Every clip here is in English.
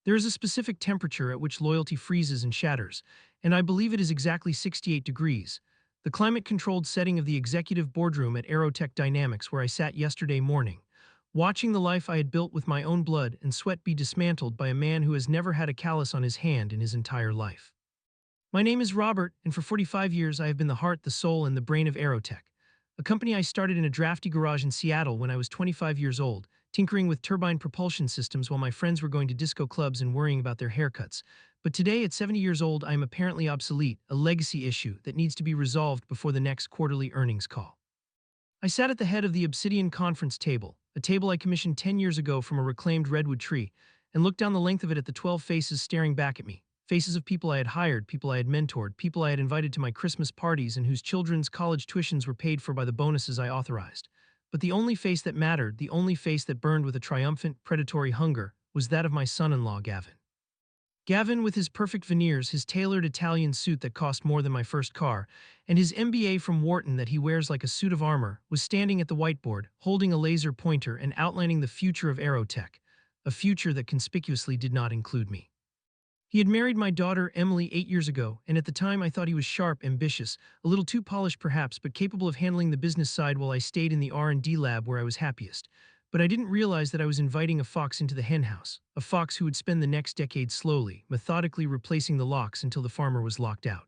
There is a specific temperature at which loyalty freezes and shatters, and I believe it is exactly 68 degrees. The climate-controlled setting of the executive boardroom at Aerotech Dynamics where I sat yesterday morning, watching the life I had built with my own blood and sweat be dismantled by a man who has never had a callus on his hand in his entire life. My name is Robert, and for 45 years I have been the heart, the soul, and the brain of Aerotech, a company I started in a drafty garage in Seattle when I was 25 years old, tinkering with turbine propulsion systems while my friends were going to disco clubs and worrying about their haircuts. But today, at 70 years old, I am apparently obsolete, a legacy issue that needs to be resolved before the next quarterly earnings call. I sat at the head of the Obsidian conference table, a table I commissioned 10 years ago from a reclaimed redwood tree, and looked down the length of it at the 12 faces staring back at me. Faces of people I had hired, people I had mentored, people I had invited to my Christmas parties and whose children's college tuitions were paid for by the bonuses I authorized. But the only face that mattered, the only face that burned with a triumphant, predatory hunger, was that of my son-in-law, Gavin. Gavin, with his perfect veneers, his tailored Italian suit that cost more than my first car, and his MBA from Wharton that he wears like a suit of armor, was standing at the whiteboard, holding a laser pointer and outlining the future of Aerotech, a future that conspicuously did not include me. He had married my daughter, Emily, 8 years ago, and at the time I thought he was sharp, ambitious, a little too polished perhaps, but capable of handling the business side while I stayed in the R&D lab where I was happiest. But I didn't realize that I was inviting a fox into the henhouse, a fox who would spend the next decade slowly, methodically replacing the locks until the farmer was locked out.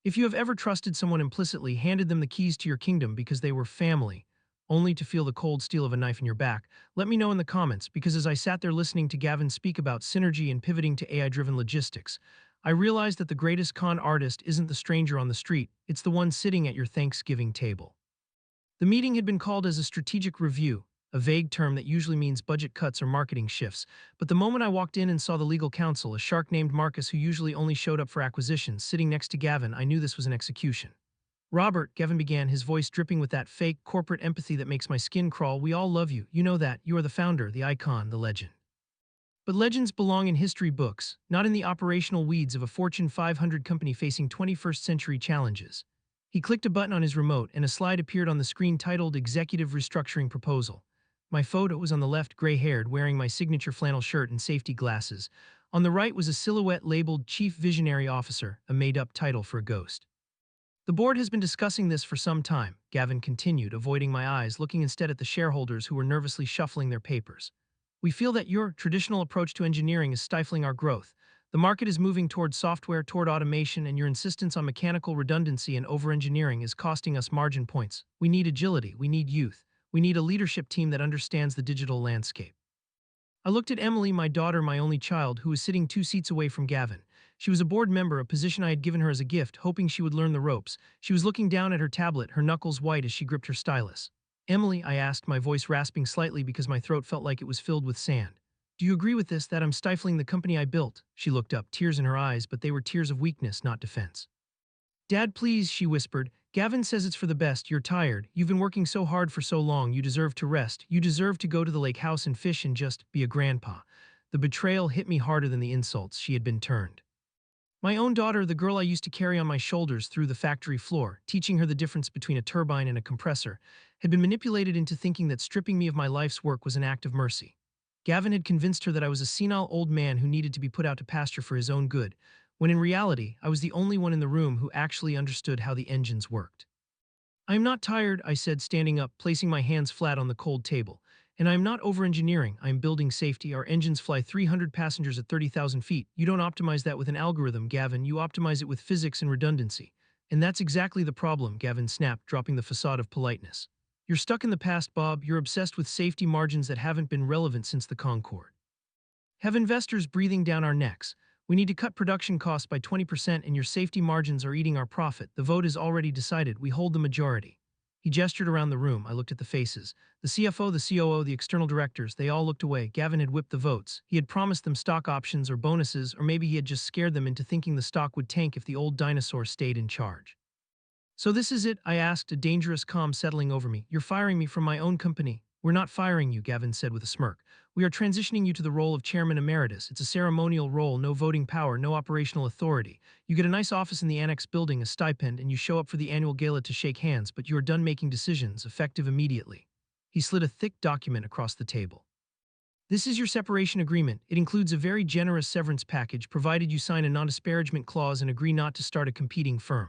If you have ever trusted someone implicitly, handed them the keys to your kingdom because they were family, only to feel the cold steel of a knife in your back, let me know in the comments, because as I sat there listening to Gavin speak about synergy and pivoting to AI-driven logistics, I realized that the greatest con artist isn't the stranger on the street, it's the one sitting at your Thanksgiving table. The meeting had been called as a strategic review, a vague term that usually means budget cuts or marketing shifts, but the moment I walked in and saw the legal counsel, a shark named Marcus who usually only showed up for acquisitions, sitting next to Gavin, I knew this was an execution. Robert, Gavin began, his voice dripping with that fake corporate empathy that makes my skin crawl, we all love you, you know that, you are the founder, the icon, the legend. But legends belong in history books, not in the operational weeds of a Fortune 500 company facing 21st century challenges. He clicked a button on his remote and a slide appeared on the screen titled Executive Restructuring Proposal. My photo was on the left, gray-haired, wearing my signature flannel shirt and safety glasses. On the right was a silhouette labeled Chief Visionary Officer, a made-up title for a ghost. The board has been discussing this for some time, Gavin continued, avoiding my eyes, looking instead at the shareholders who were nervously shuffling their papers. We feel that your traditional approach to engineering is stifling our growth. The market is moving toward software, toward automation, and your insistence on mechanical redundancy and over-engineering is costing us margin points. We need agility, we need youth, we need a leadership team that understands the digital landscape. I looked at Emily, my daughter, my only child, who was sitting 2 seats away from Gavin. She was a board member, a position I had given her as a gift, hoping she would learn the ropes. She was looking down at her tablet, her knuckles white as she gripped her stylus. Emily, I asked, my voice rasping slightly because my throat felt like it was filled with sand. Do you agree with this, that I'm stifling the company I built? She looked up, tears in her eyes, but they were tears of weakness, not defense. Dad, please, she whispered. Gavin says it's for the best. You're tired. You've been working so hard for so long. You deserve to rest. You deserve to go to the lake house and fish and just be a grandpa. The betrayal hit me harder than the insults. She had been turned. My own daughter, the girl I used to carry on my shoulders through the factory floor, teaching her the difference between a turbine and a compressor, had been manipulated into thinking that stripping me of my life's work was an act of mercy. Gavin had convinced her that I was a senile old man who needed to be put out to pasture for his own good, when in reality, I was the only one in the room who actually understood how the engines worked. I am not tired, I said, standing up, placing my hands flat on the cold table. And I am not over-engineering, I am building safety. Our engines fly 300 passengers at 30,000 feet. You don't optimize that with an algorithm, Gavin, you optimize it with physics and redundancy. And that's exactly the problem, Gavin snapped, dropping the facade of politeness. You're stuck in the past, Bob. You're obsessed with safety margins that haven't been relevant since the Concorde. Have investors breathing down our necks. We need to cut production costs by 20% and your safety margins are eating our profit. The vote is already decided. We hold the majority. He gestured around the room. I looked at the faces. The CFO, the COO, the external directors, they all looked away. Gavin had whipped the votes. He had promised them stock options or bonuses, or maybe he had just scared them into thinking the stock would tank if the old dinosaur stayed in charge. So this is it, I asked, a dangerous calm settling over me. You're firing me from my own company. We're not firing you, Gavin said with a smirk. We are transitioning you to the role of chairman emeritus. It's a ceremonial role, no voting power, no operational authority. You get a nice office in the annex building, a stipend, and you show up for the annual gala to shake hands, but you are done making decisions, effective immediately. He slid a thick document across the table. This is your separation agreement. It includes a very generous severance package provided you sign a non-disparagement clause and agree not to start a competing firm.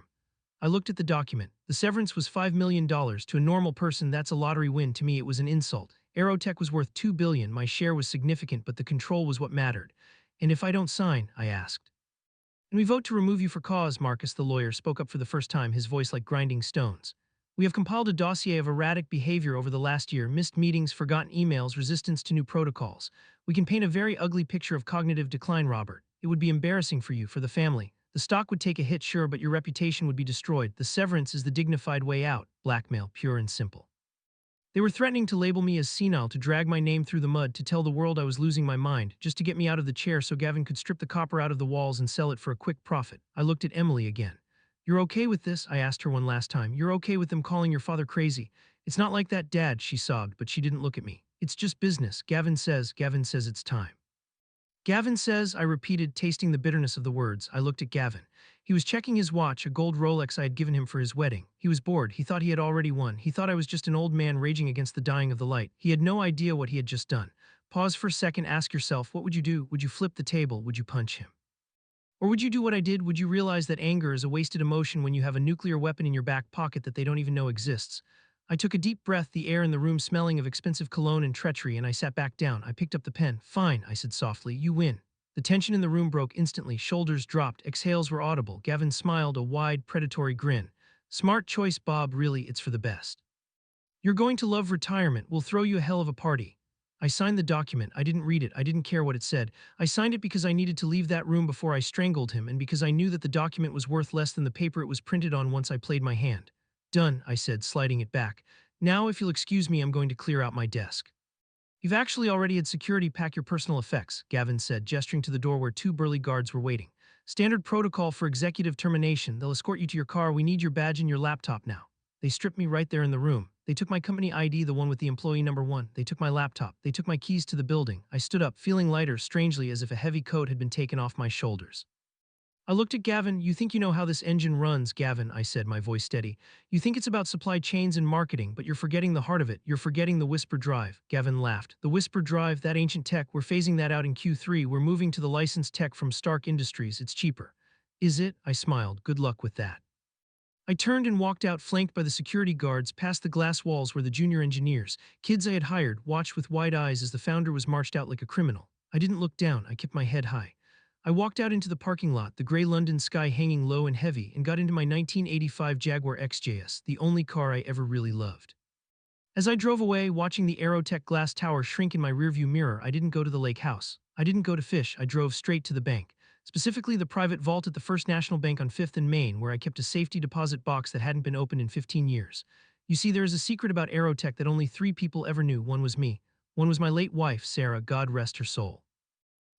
I looked at the document. The severance was $5 million. To a normal person, that's a lottery win. To me, it was an insult. Aerotech was worth $2 billion. My share was significant, but the control was what mattered. And if I don't sign, I asked. And we vote to remove you for cause, Marcus, the lawyer, spoke up for the first time, his voice like grinding stones. We have compiled a dossier of erratic behavior over the last year, missed meetings, forgotten emails, resistance to new protocols. We can paint a very ugly picture of cognitive decline, Robert. It would be embarrassing for you, for the family. The stock would take a hit, sure, but your reputation would be destroyed. The severance is the dignified way out. Blackmail, pure and simple. They were threatening to label me as senile, to drag my name through the mud, to tell the world I was losing my mind, just to get me out of the chair so Gavin could strip the copper out of the walls and sell it for a quick profit. I looked at Emily again. You're okay with this? I asked her one last time. You're okay with them calling your father crazy? It's not like that, Dad, she sobbed, but she didn't look at me. It's just business. Gavin says it's time. Gavin says, I repeated, tasting the bitterness of the words. I looked at Gavin. He was checking his watch, a gold Rolex I had given him for his wedding. He was bored. He thought he had already won. He thought I was just an old man raging against the dying of the light. He had no idea what he had just done. Pause for a second, ask yourself, what would you do? Would you flip the table? Would you punch him? Or would you do what I did? Would you realize that anger is a wasted emotion when you have a nuclear weapon in your back pocket that they don't even know exists? I took a deep breath, the air in the room smelling of expensive cologne and treachery, and I sat back down. I picked up the pen. Fine, I said softly, you win. The tension in the room broke instantly. Shoulders dropped. Exhales were audible. Gavin smiled, a wide, predatory grin. Smart choice, Bob. Really, it's for the best. You're going to love retirement. We'll throw you a hell of a party. I signed the document. I didn't read it. I didn't care what it said. I signed it because I needed to leave that room before I strangled him, and because I knew that the document was worth less than the paper it was printed on once I played my hand. Done, I said, sliding it back. Now, if you'll excuse me, I'm going to clear out my desk. You've actually already had security pack your personal effects, Gavin said, gesturing to the door where two burly guards were waiting. Standard protocol for executive termination. They'll escort you to your car. We need your badge and your laptop now. They stripped me right there in the room. They took my company ID, the one with the employee number 1. They took my laptop. They took my keys to the building. I stood up, feeling lighter, strangely as if a heavy coat had been taken off my shoulders. I looked at Gavin. You think you know how this engine runs, Gavin, I said, my voice steady. You think it's about supply chains and marketing, but you're forgetting the heart of it. You're forgetting the Whisper Drive. Gavin laughed. The Whisper Drive, that ancient tech, we're phasing that out in Q3. We're moving to the licensed tech from Stark Industries. It's cheaper. Is it? I smiled. Good luck with that. I turned and walked out, flanked by the security guards, past the glass walls where the junior engineers, kids I had hired, watched with wide eyes as the founder was marched out like a criminal. I didn't look down. I kept my head high. I walked out into the parking lot, the gray London sky hanging low and heavy, and got into my 1985 Jaguar XJS, the only car I ever really loved. As I drove away, watching the Aerotech glass tower shrink in my rearview mirror, I didn't go to the lake house. I didn't go to fish. I drove straight to the bank. Specifically, the private vault at the First National Bank on 5th and Main, where I kept a safety deposit box that hadn't been opened in 15 years. You see, there is a secret about Aerotech that only 3 people ever knew. One was me. One was my late wife, Sarah, God rest her soul.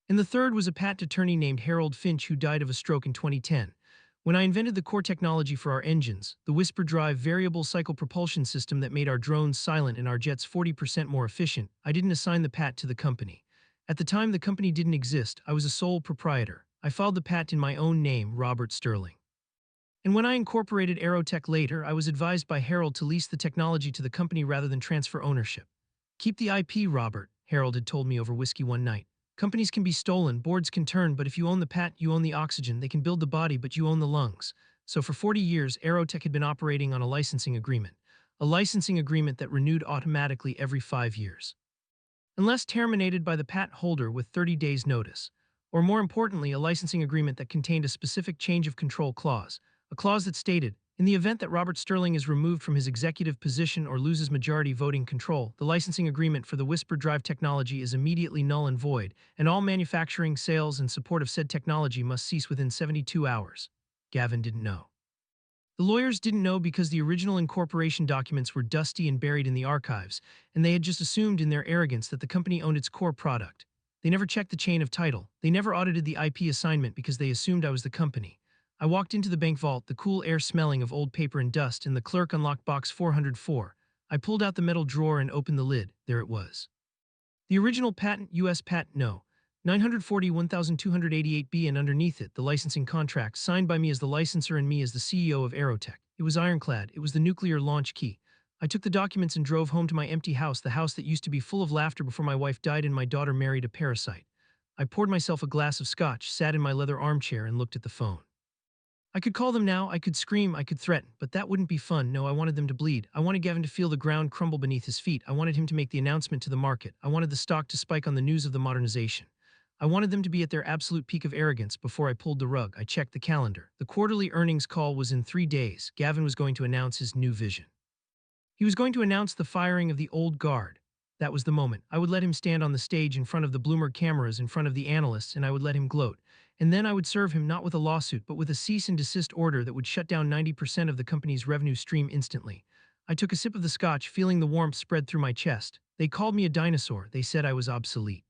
And the third was a patent attorney named Harold Finch who died of a stroke in 2010. When I invented the core technology for our engines, the Whisper Drive variable cycle propulsion system that made our drones silent and our jets 40% more efficient, I didn't assign the patent to the company. At the time the company didn't exist, I was a sole proprietor. I filed the patent in my own name, Robert Sterling. And when I incorporated Aerotech later, I was advised by Harold to lease the technology to the company rather than transfer ownership. Keep the IP, Robert, Harold had told me over whiskey one night. Companies can be stolen, boards can turn, but if you own the patent, you own the oxygen. They can build the body, but you own the lungs. So for 40 years, Aerotech had been operating on a licensing agreement. A licensing agreement that renewed automatically every 5 years. Unless terminated by the patent holder with 30 days notice. Or more importantly, a licensing agreement that contained a specific change of control clause. A clause that stated, in the event that Robert Sterling is removed from his executive position or loses majority voting control, the licensing agreement for the Whisper Drive technology is immediately null and void, and all manufacturing, sales, and support of said technology must cease within 72 hours. Gavin didn't know. The lawyers didn't know because the original incorporation documents were dusty and buried in the archives, and they had just assumed in their arrogance that the company owned its core product. They never checked the chain of title. They never audited the IP assignment because they assumed I was the company. I walked into the bank vault, the cool air smelling of old paper and dust, and the clerk unlocked box 404. I pulled out the metal drawer and opened the lid. There it was. The original patent, U.S. Patent No. 940-1288B, and underneath it, the licensing contract, signed by me as the licensor and me as the CEO of Aerotech. It was ironclad. It was the nuclear launch key. I took the documents and drove home to my empty house, the house that used to be full of laughter before my wife died and my daughter married a parasite. I poured myself a glass of scotch, sat in my leather armchair, and looked at the phone. I could call them now, I could scream, I could threaten, but that wouldn't be fun. No, I wanted them to bleed. I wanted Gavin to feel the ground crumble beneath his feet. I wanted him to make the announcement to the market. I wanted the stock to spike on the news of the modernization. I wanted them to be at their absolute peak of arrogance. Before I pulled the rug, I checked the calendar. The quarterly earnings call was in 3 days. Gavin was going to announce his new vision. He was going to announce the firing of the old guard. That was the moment. I would let him stand on the stage in front of the Bloomberg cameras, in front of the analysts, and I would let him gloat. And then I would serve him not with a lawsuit, but with a cease and desist order that would shut down 90% of the company's revenue stream instantly. I took a sip of the scotch, feeling the warmth spread through my chest. They called me a dinosaur. They said I was obsolete.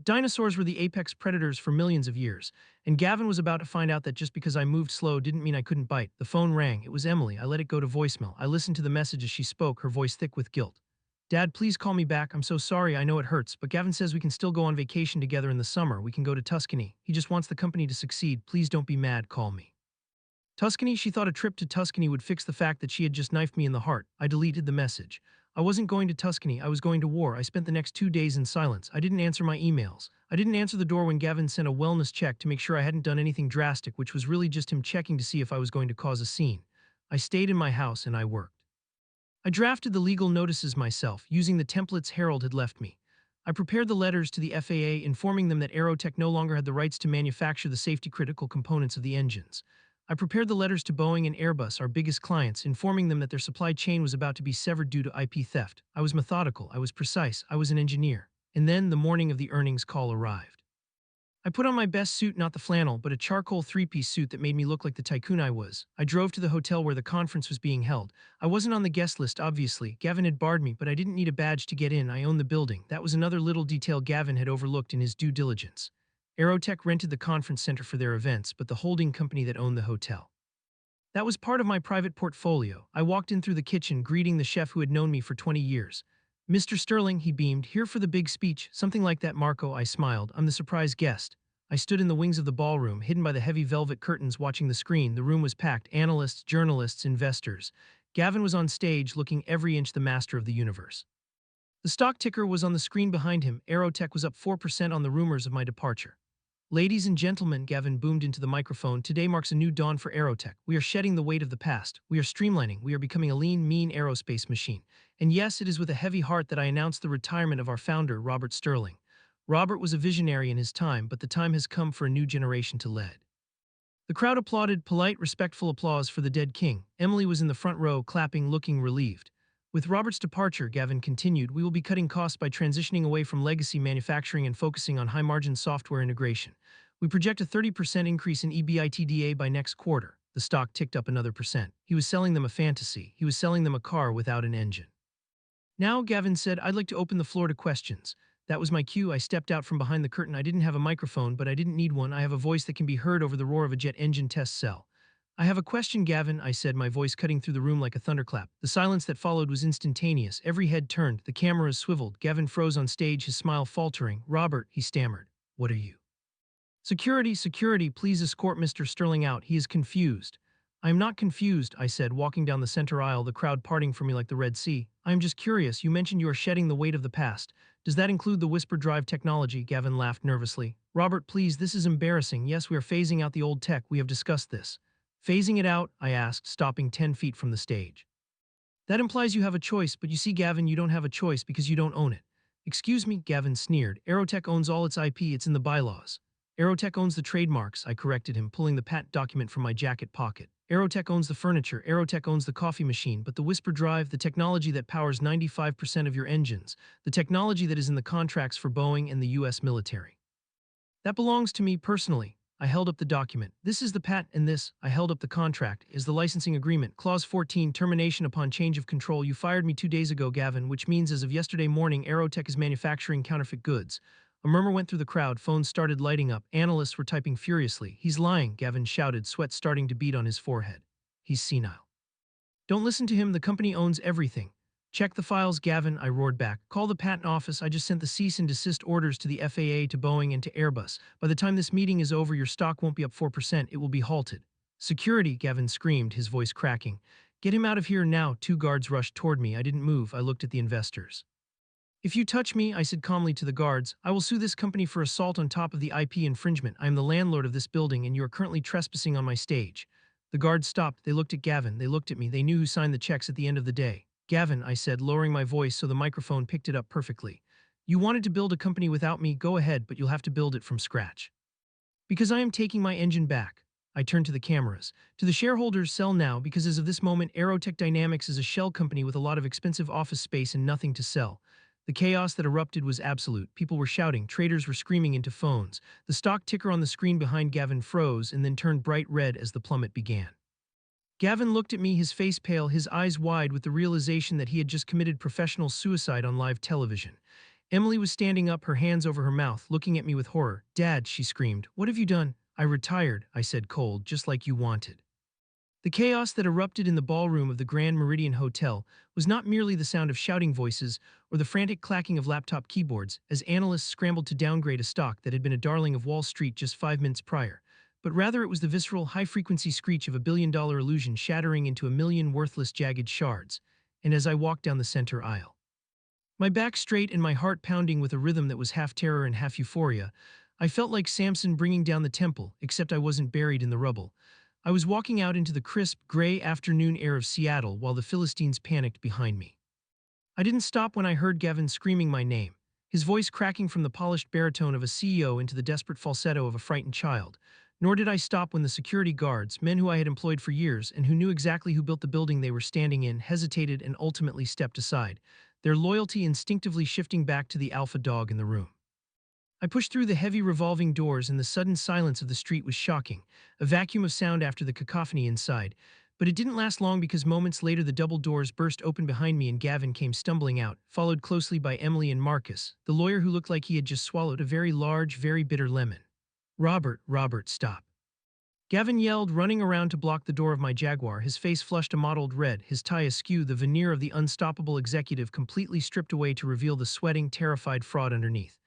Dinosaurs were the apex predators for millions of years, and Gavin was about to find out that just because I moved slow didn't mean I couldn't bite. The phone rang. It was Emily. I let it go to voicemail. I listened to the message as she spoke, her voice thick with guilt. Dad, please call me back. I'm so sorry. I know it hurts, but Gavin says we can still go on vacation together in the summer. We can go to Tuscany. He just wants the company to succeed. Please don't be mad. Call me. Tuscany? She thought a trip to Tuscany would fix the fact that she had just knifed me in the heart. I deleted the message. I wasn't going to Tuscany. I was going to war. I spent the next 2 days in silence. I didn't answer my emails. I didn't answer the door when Gavin sent a wellness check to make sure I hadn't done anything drastic, which was really just him checking to see if I was going to cause a scene. I stayed in my house and I worked. I drafted the legal notices myself, using the templates Harold had left me. I prepared the letters to the FAA informing them that Aerotech no longer had the rights to manufacture the safety-critical components of the engines. I prepared the letters to Boeing and Airbus, our biggest clients, informing them that their supply chain was about to be severed due to IP theft. I was methodical, I was precise, I was an engineer. And then the morning of the earnings call arrived. I put on my best suit, not the flannel, but a charcoal three-piece suit that made me look like the tycoon I was. I drove to the hotel where the conference was being held. I wasn't on the guest list, obviously. Gavin had barred me, but I didn't need a badge to get in. I owned the building. That was another little detail Gavin had overlooked in his due diligence. Aerotech rented the conference center for their events, but the holding company that owned the hotel. That was part of my private portfolio. I walked in through the kitchen, greeting the chef who had known me for 20 years. Mr. Sterling, he beamed, here for the big speech. Something like that, Marco, I smiled. I'm the surprise guest. I stood in the wings of the ballroom, hidden by the heavy velvet curtains, watching the screen. The room was packed, analysts, journalists, investors. Gavin was on stage, looking every inch the master of the universe. The stock ticker was on the screen behind him. Aerotech was up 4% on the rumors of my departure. Ladies and gentlemen, Gavin boomed into the microphone, today marks a new dawn for Aerotech. We are shedding the weight of the past. We are streamlining. We are becoming a lean, mean aerospace machine. And yes, it is with a heavy heart that I announce the retirement of our founder, Robert Sterling. Robert was a visionary in his time, but the time has come for a new generation to lead. The crowd applauded, polite, respectful applause for the dead king. Emily was in the front row, clapping, looking relieved. With Robert's departure, Gavin continued, we will be cutting costs by transitioning away from legacy manufacturing and focusing on high-margin software integration. We project a 30% increase in EBITDA by next quarter. The stock ticked up another percent. He was selling them a fantasy. He was selling them a car without an engine. Now, Gavin said, I'd like to open the floor to questions. That was my cue. I stepped out from behind the curtain. I didn't have a microphone, but I didn't need one. I have a voice that can be heard over the roar of a jet engine test cell. I have a question, Gavin, I said, my voice cutting through the room like a thunderclap. The silence that followed was instantaneous. Every head turned. The cameras swiveled. Gavin froze on stage, his smile faltering. Robert, he stammered. What are you? Security, security, please escort Mr. Sterling out. He is confused. I am not confused, I said, walking down the center aisle, the crowd parting from me like the Red Sea. I am just curious. You mentioned you are shedding the weight of the past. Does that include the whisper drive technology? Gavin laughed nervously. Robert, please, this is embarrassing. Yes, we are phasing out the old tech. We have discussed this. Phasing it out? I asked, stopping 10 feet from the stage. That implies you have a choice, but you see, Gavin, you don't have a choice because you don't own it. Excuse me, Gavin sneered. Aerotech owns all its IP, it's in the bylaws. Aerotech owns the trademarks, I corrected him, pulling the patent document from my jacket pocket. Aerotech owns the furniture, Aerotech owns the coffee machine, but the whisper drive, the technology that powers 95% of your engines, the technology that is in the contracts for Boeing and the US military. That belongs to me personally. I held up the document. This is the patent, and this, I held up the contract, is the licensing agreement. Clause 14, termination upon change of control. You fired me 2 days ago, Gavin, which means as of yesterday morning, Aerotech is manufacturing counterfeit goods. A murmur went through the crowd. Phones started lighting up. Analysts were typing furiously. He's lying, Gavin shouted, sweat starting to bead on his forehead. He's senile. Don't listen to him. The company owns everything. Check the files, Gavin, I roared back. Call the patent office. I just sent the cease and desist orders to the FAA, to Boeing, and to Airbus. By the time this meeting is over, your stock won't be up 4%. It will be halted. Security, Gavin screamed, his voice cracking. Get him out of here now. Two guards rushed toward me. I didn't move. I looked at the investors. If you touch me, I said calmly to the guards, I will sue this company for assault on top of the IP infringement. I am the landlord of this building and you are currently trespassing on my stage. The guards stopped. They looked at Gavin. They looked at me. They knew who signed the checks at the end of the day. Gavin, I said, lowering my voice so the microphone picked it up perfectly. You wanted to build a company without me, go ahead, but you'll have to build it from scratch. Because I am taking my engine back. I turned to the cameras. To the shareholders, sell now because as of this moment, Aerotech Dynamics is a shell company with a lot of expensive office space and nothing to sell. The chaos that erupted was absolute. People were shouting, traders were screaming into phones. The stock ticker on the screen behind Gavin froze and then turned bright red as the plummet began. Gavin looked at me, his face pale, his eyes wide with the realization that he had just committed professional suicide on live television. Emily was standing up, her hands over her mouth, looking at me with horror. Dad, she screamed, what have you done? I retired, I said cold, just like you wanted. The chaos that erupted in the ballroom of the Grand Meridian Hotel was not merely the sound of shouting voices or the frantic clacking of laptop keyboards as analysts scrambled to downgrade a stock that had been a darling of Wall Street just 5 minutes prior, but rather it was the visceral, high-frequency screech of a billion-dollar illusion shattering into a million worthless, jagged shards. And as I walked down the center aisle, my back straight and my heart pounding with a rhythm that was half terror and half euphoria, I felt like Samson bringing down the temple, except I wasn't buried in the rubble. I was walking out into the crisp, gray afternoon air of Seattle while the Philistines panicked behind me. I didn't stop when I heard Gavin screaming my name, his voice cracking from the polished baritone of a CEO into the desperate falsetto of a frightened child. Nor did I stop when the security guards, men who I had employed for years and who knew exactly who built the building they were standing in, hesitated and ultimately stepped aside, their loyalty instinctively shifting back to the alpha dog in the room. I pushed through the heavy revolving doors and the sudden silence of the street was shocking, a vacuum of sound after the cacophony inside. But it didn't last long because moments later the double doors burst open behind me and Gavin came stumbling out, followed closely by Emily and Marcus, the lawyer who looked like he had just swallowed a very large, very bitter lemon. Robert, stop. Gavin yelled, running around to block the door of my Jaguar, his face flushed a mottled red, his tie askew, the veneer of the unstoppable executive completely stripped away to reveal the sweating, terrified fraud underneath.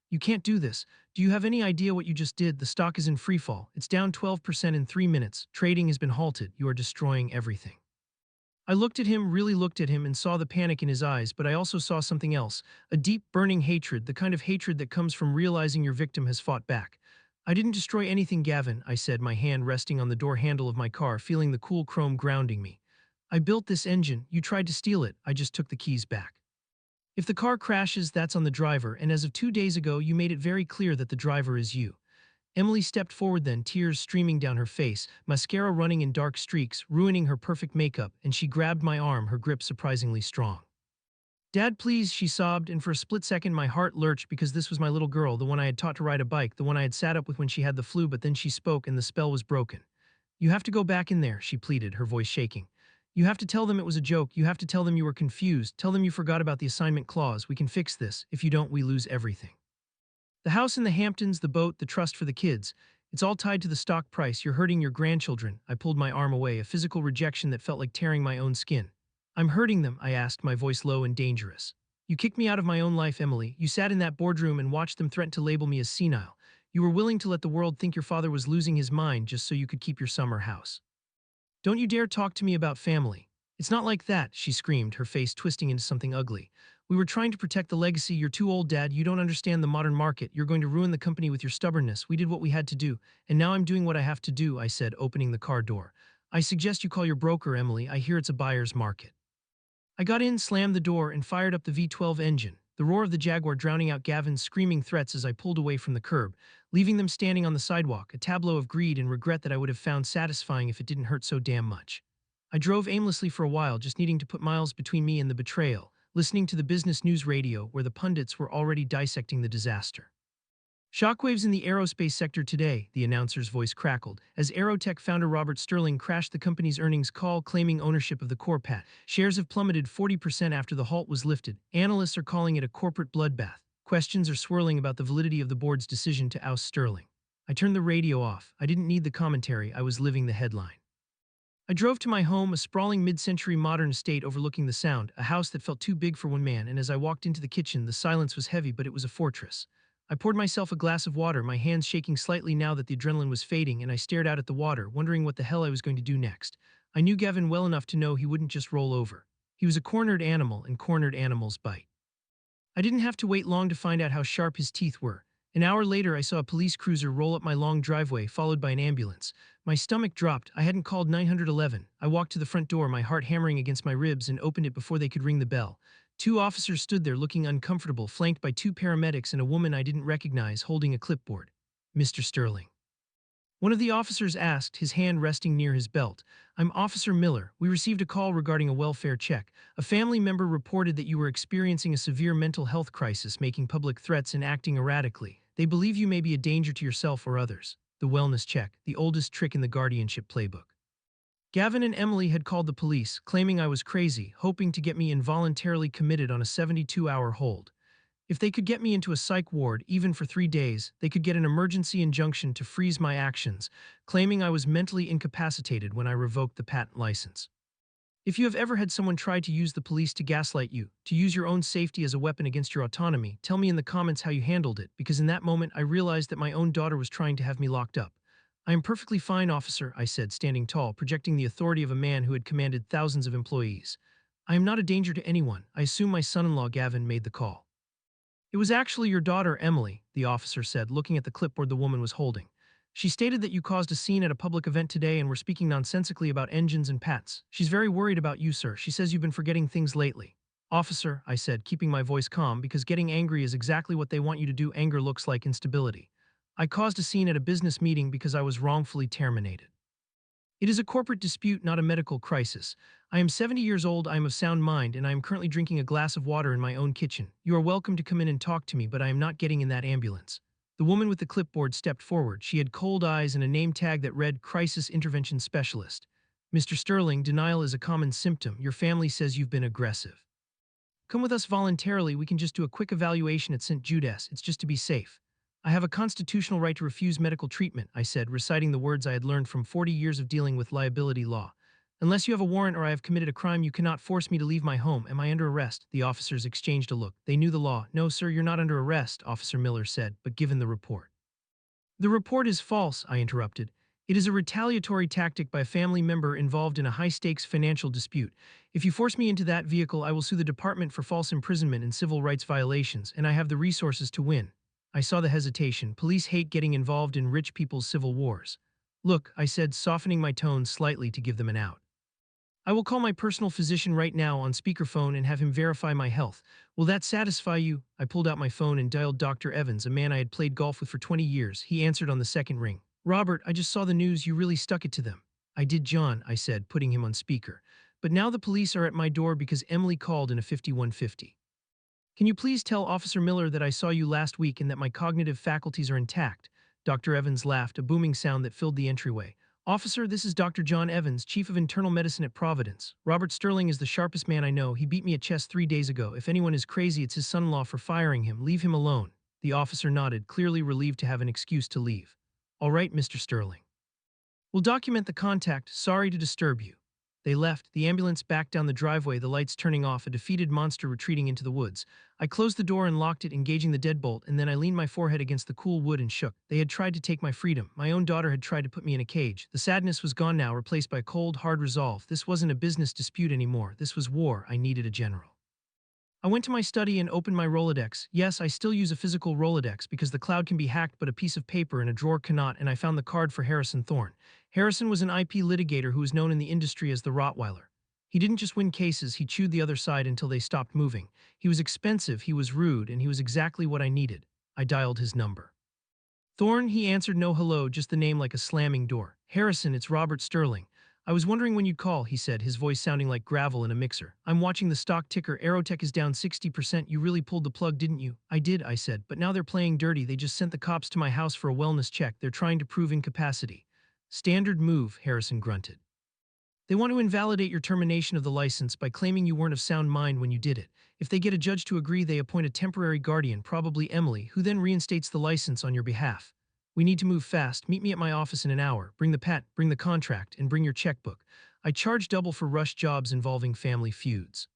You can't do this. Do you have any idea what you just did? The stock is in freefall. It's down 12% in 3 minutes. Trading has been halted. You are destroying everything. I looked at him, really looked at him, and saw the panic in his eyes, but I also saw something else, a deep, burning hatred, the kind of hatred that comes from realizing your victim has fought back. I didn't destroy anything, Gavin, I said, my hand resting on the door handle of my car, feeling the cool chrome grounding me. I built this engine. You tried to steal it. I just took the keys back. If the car crashes, that's on the driver, and as of 2 days ago, you made it very clear that the driver is you. Emily stepped forward then, tears streaming down her face, mascara running in dark streaks, ruining her perfect makeup, and she grabbed my arm, her grip surprisingly strong. Dad, please, she sobbed, and for a split second my heart lurched because this was my little girl, the one I had taught to ride a bike, the one I had sat up with when she had the flu, but then she spoke and the spell was broken. You have to go back in there, she pleaded, her voice shaking. You have to tell them it was a joke, you have to tell them you were confused, tell them you forgot about the assignment clause, we can fix this, if you don't we lose everything. The house in the Hamptons, the boat, the trust for the kids, it's all tied to the stock price, you're hurting your grandchildren. I pulled my arm away, a physical rejection that felt like tearing my own skin. I'm hurting them, I asked, my voice low and dangerous. You kicked me out of my own life, Emily. You sat in that boardroom and watched them threaten to label me as senile. You were willing to let the world think your father was losing his mind just so you could keep your summer house. Don't you dare talk to me about family. It's not like that, she screamed, her face twisting into something ugly. We were trying to protect the legacy. You're too old, Dad. You don't understand the modern market. You're going to ruin the company with your stubbornness. We did what we had to do, and now I'm doing what I have to do, I said, opening the car door. I suggest you call your broker, Emily. I hear it's a buyer's market. I got in, slammed the door, and fired up the V12 engine, the roar of the Jaguar drowning out Gavin's screaming threats as I pulled away from the curb, leaving them standing on the sidewalk, a tableau of greed and regret that I would have found satisfying if it didn't hurt so damn much. I drove aimlessly for a while, just needing to put miles between me and the betrayal, listening to the business news radio where the pundits were already dissecting the disaster. Shockwaves in the aerospace sector today, the announcer's voice crackled, as Aerotech founder Robert Sterling crashed the company's earnings call claiming ownership of the Corpat. Shares have plummeted 40% after the halt was lifted. Analysts are calling it a corporate bloodbath. Questions are swirling about the validity of the board's decision to oust Sterling. I turned the radio off. I didn't need the commentary. I was living the headline. I drove to my home, a sprawling mid-century modern estate overlooking the Sound, a house that felt too big for one man, and as I walked into the kitchen, the silence was heavy, but it was a fortress. I poured myself a glass of water, my hands shaking slightly now that the adrenaline was fading, and I stared out at the water, wondering what the hell I was going to do next. I knew Gavin well enough to know he wouldn't just roll over. He was a cornered animal, and cornered animals bite. I didn't have to wait long to find out how sharp his teeth were. An hour later, I saw a police cruiser roll up my long driveway, followed by an ambulance. My stomach dropped. I hadn't called 911. I walked to the front door, my heart hammering against my ribs, and opened it before they could ring the bell. Two officers stood there looking uncomfortable, flanked by two paramedics and a woman I didn't recognize holding a clipboard. Mr. Sterling. One of the officers asked, his hand resting near his belt. I'm Officer Miller. We received a call regarding a welfare check. A family member reported that you were experiencing a severe mental health crisis, making public threats and acting erratically. They believe you may be a danger to yourself or others. The wellness check, the oldest trick in the guardianship playbook. Gavin and Emily had called the police, claiming I was crazy, hoping to get me involuntarily committed on a 72-hour hold. If they could get me into a psych ward, even for 3 days, they could get an emergency injunction to freeze my actions, claiming I was mentally incapacitated when I revoked the patent license. If you have ever had someone try to use the police to gaslight you, to use your own safety as a weapon against your autonomy, tell me in the comments how you handled it, because in that moment I realized that my own daughter was trying to have me locked up. I am perfectly fine, officer, I said, standing tall, projecting the authority of a man who had commanded thousands of employees. I am not a danger to anyone. I assume my son-in-law Gavin made the call. It was actually your daughter, Emily, the officer said, looking at the clipboard the woman was holding. She stated that you caused a scene at a public event today and were speaking nonsensically about engines and patents. She's very worried about you, sir. She says you've been forgetting things lately. Officer, I said, keeping my voice calm, because getting angry is exactly what they want you to do. Anger looks like instability. I caused a scene at a business meeting because I was wrongfully terminated. It is a corporate dispute, not a medical crisis. I am 70 years old, I am of sound mind, and I am currently drinking a glass of water in my own kitchen. You are welcome to come in and talk to me, but I am not getting in that ambulance. The woman with the clipboard stepped forward. She had cold eyes and a name tag that read Crisis Intervention Specialist. Mr. Sterling, denial is a common symptom. Your family says you've been aggressive. Come with us voluntarily. We can just do a quick evaluation at St. Judas. It's just to be safe. I have a constitutional right to refuse medical treatment, I said, reciting the words I had learned from 40 years of dealing with liability law. Unless you have a warrant or I have committed a crime, you cannot force me to leave my home. Am I under arrest? The officers exchanged a look. They knew the law. No, sir, you're not under arrest, Officer Miller said, but given the report. The report is false, I interrupted. It is a retaliatory tactic by a family member involved in a high-stakes financial dispute. If you force me into that vehicle, I will sue the department for false imprisonment and civil rights violations, and I have the resources to win. I saw the hesitation. Police hate getting involved in rich people's civil wars. Look, I said, softening my tone slightly to give them an out. I will call my personal physician right now on speakerphone and have him verify my health. Will that satisfy you? I pulled out my phone and dialed Dr. Evans, a man I had played golf with for 20 years. He answered on the second ring. Robert, I just saw the news. You really stuck it to them. I did, John, I said, putting him on speaker. But now the police are at my door because Emily called in a 5150. Can you please tell Officer Miller that I saw you last week and that my cognitive faculties are intact? Dr. Evans laughed, a booming sound that filled the entryway. Officer, this is Dr. John Evans, Chief of Internal Medicine at Providence. Robert Sterling is the sharpest man I know. He beat me at chess 3 days ago. If anyone is crazy, it's his son-in-law for firing him. Leave him alone. The officer nodded, clearly relieved to have an excuse to leave. All right, Mr. Sterling. We'll document the contact. Sorry to disturb you. They left, the ambulance backed down the driveway, the lights turning off, a defeated monster retreating into the woods. I closed the door and locked it, engaging the deadbolt, and then I leaned my forehead against the cool wood and shook. They had tried to take my freedom. My own daughter had tried to put me in a cage. The sadness was gone now, replaced by cold, hard resolve. This wasn't a business dispute anymore. This was war. I needed a general. I went to my study and opened my Rolodex. Yes, I still use a physical Rolodex because the cloud can be hacked, but a piece of paper in a drawer cannot, and I found the card for Harrison Thorne. Harrison was an IP litigator who was known in the industry as the Rottweiler. He didn't just win cases, he chewed the other side until they stopped moving. He was expensive, he was rude, and he was exactly what I needed. I dialed his number. Thorne, he answered. No hello, just the name like a slamming door. Harrison, it's Robert Sterling. I was wondering when you'd call, he said, his voice sounding like gravel in a mixer. I'm watching the stock ticker. Aerotech is down 60%. You really pulled the plug, didn't you? I did, I said, but now they're playing dirty. They just sent the cops to my house for a wellness check. They're trying to prove incapacity. Standard move, Harrison grunted. They want to invalidate your termination of the license by claiming you weren't of sound mind when you did it. If they get a judge to agree, they appoint a temporary guardian, probably Emily, who then reinstates the license on your behalf. We need to move fast. Meet me at my office in an hour. Bring the pet, bring the contract, and bring your checkbook. I charge double for rush jobs involving family feuds.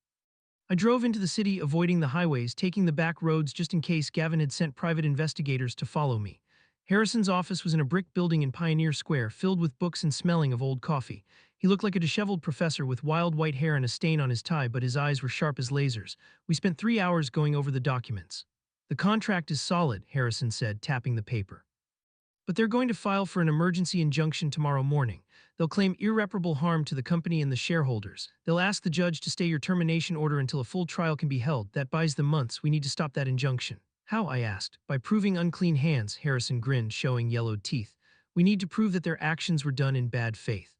I drove into the city, avoiding the highways, taking the back roads just in case. Gavin had sent private investigators to follow me. Harrison's office was in a brick building in Pioneer Square, filled with books and smelling of old coffee. He looked like a disheveled professor with wild white hair and a stain on his tie, but his eyes were sharp as lasers. We spent 3 hours going over the documents. The contract is solid, Harrison said, tapping the paper. But they're going to file for an emergency injunction tomorrow morning. They'll claim irreparable harm to the company and the shareholders. They'll ask the judge to stay your termination order until a full trial can be held. That buys them months. We need to stop that injunction. How? I asked. By proving unclean hands, Harrison grinned, showing yellowed teeth. We need to prove that their actions were done in bad faith.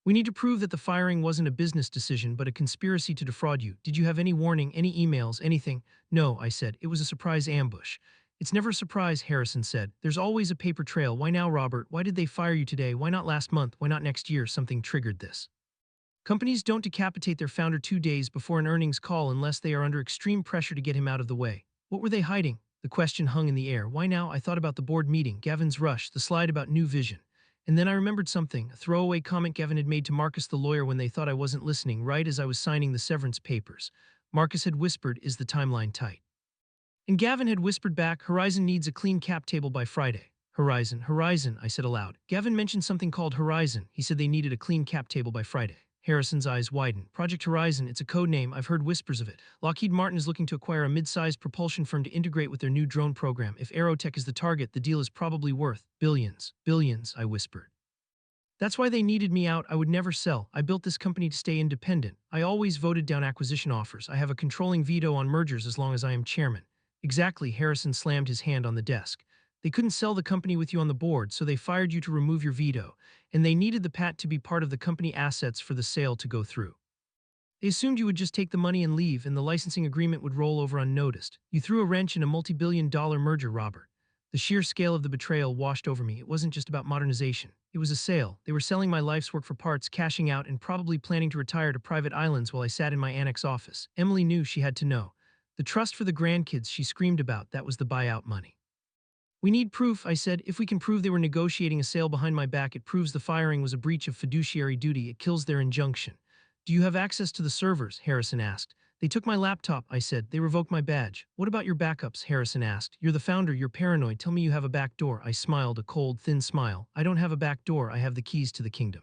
We need to prove that the firing wasn't a business decision but a conspiracy to defraud you. Did you have any warning, any emails, anything? No, I said. It was a surprise ambush. It's never a surprise, Harrison said. There's always a paper trail. Why now, Robert? Why did they fire you today? Why not last month? Why not next year? Something triggered this. Companies don't decapitate their founder 2 days before an earnings call unless they are under extreme pressure to get him out of the way. What were they hiding? The question hung in the air. Why now? I thought about the board meeting, Gavin's rush, the slide about new vision. And then I remembered something, a throwaway comment Gavin had made to Marcus the lawyer when they thought I wasn't listening, right as I was signing the severance papers. Marcus had whispered, "Is the timeline tight?" And Gavin had whispered back, "Horizon needs a clean cap table by Friday." Horizon, Horizon, I said aloud. Gavin mentioned something called Horizon. He said they needed a clean cap table by Friday. Harrison's eyes widened. Project Horizon, it's a code name. I've heard whispers of it. Lockheed Martin is looking to acquire a mid-sized propulsion firm to integrate with their new drone program. If Aerotech is the target, the deal is probably worth billions. Billions, I whispered. That's why they needed me out. I would never sell. I built this company to stay independent. I always voted down acquisition offers. I have a controlling veto on mergers as long as I am chairman. Exactly, Harrison slammed his hand on the desk. They couldn't sell the company with you on the board, so they fired you to remove your veto, and they needed the PAT to be part of the company assets for the sale to go through. They assumed you would just take the money and leave, and the licensing agreement would roll over unnoticed. You threw a wrench in a multi-billion-dollar merger, Robert. The sheer scale of the betrayal washed over me. It wasn't just about modernization. It was a sale. They were selling my life's work for parts, cashing out, and probably planning to retire to private islands while I sat in my annex office. Emily knew she had to know. The trust for the grandkids she screamed about, that was the buyout money. We need proof, I said. If we can prove they were negotiating a sale behind my back, it proves the firing was a breach of fiduciary duty. It kills their injunction. Do you have access to the servers? Harrison asked. They took my laptop, I said. They revoked my badge. What about your backups? Harrison asked. You're the founder, you're paranoid. Tell me you have a back door. I smiled, a cold, thin smile. I don't have a back door. I have the keys to the kingdom.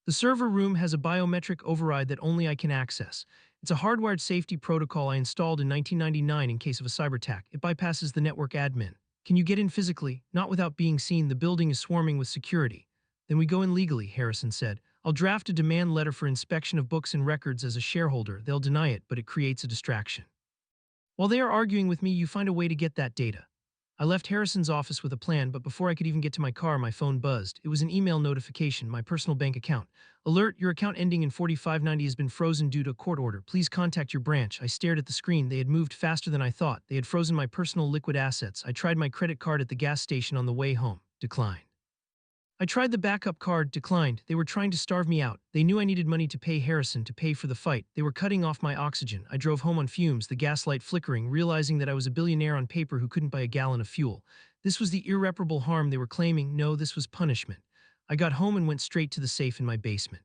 The server room has a biometric override that only I can access. It's a hardwired safety protocol I installed in 1999 in case of a cyber attack. It bypasses the network admin. Can you get in physically? Not without being seen. The building is swarming with security. Then we go in legally, Harrison said. I'll draft a demand letter for inspection of books and records as a shareholder. They'll deny it, but it creates a distraction. While they are arguing with me, you find a way to get that data. I left Harrison's office with a plan, but before I could even get to my car, my phone buzzed. It was an email notification, my personal bank account. Alert, your account ending in 4590 has been frozen due to a court order. Please contact your branch. I stared at the screen. They had moved faster than I thought. They had frozen my personal liquid assets. I tried my credit card at the gas station on the way home. Declined. I tried the backup card, declined. They were trying to starve me out. They knew I needed money to pay Harrison to pay for the fight. They were cutting off my oxygen. I drove home on fumes, the gaslight flickering, realizing that I was a billionaire on paper who couldn't buy a gallon of fuel. This was the irreparable harm they were claiming. No, this was punishment. I got home and went straight to the safe in my basement.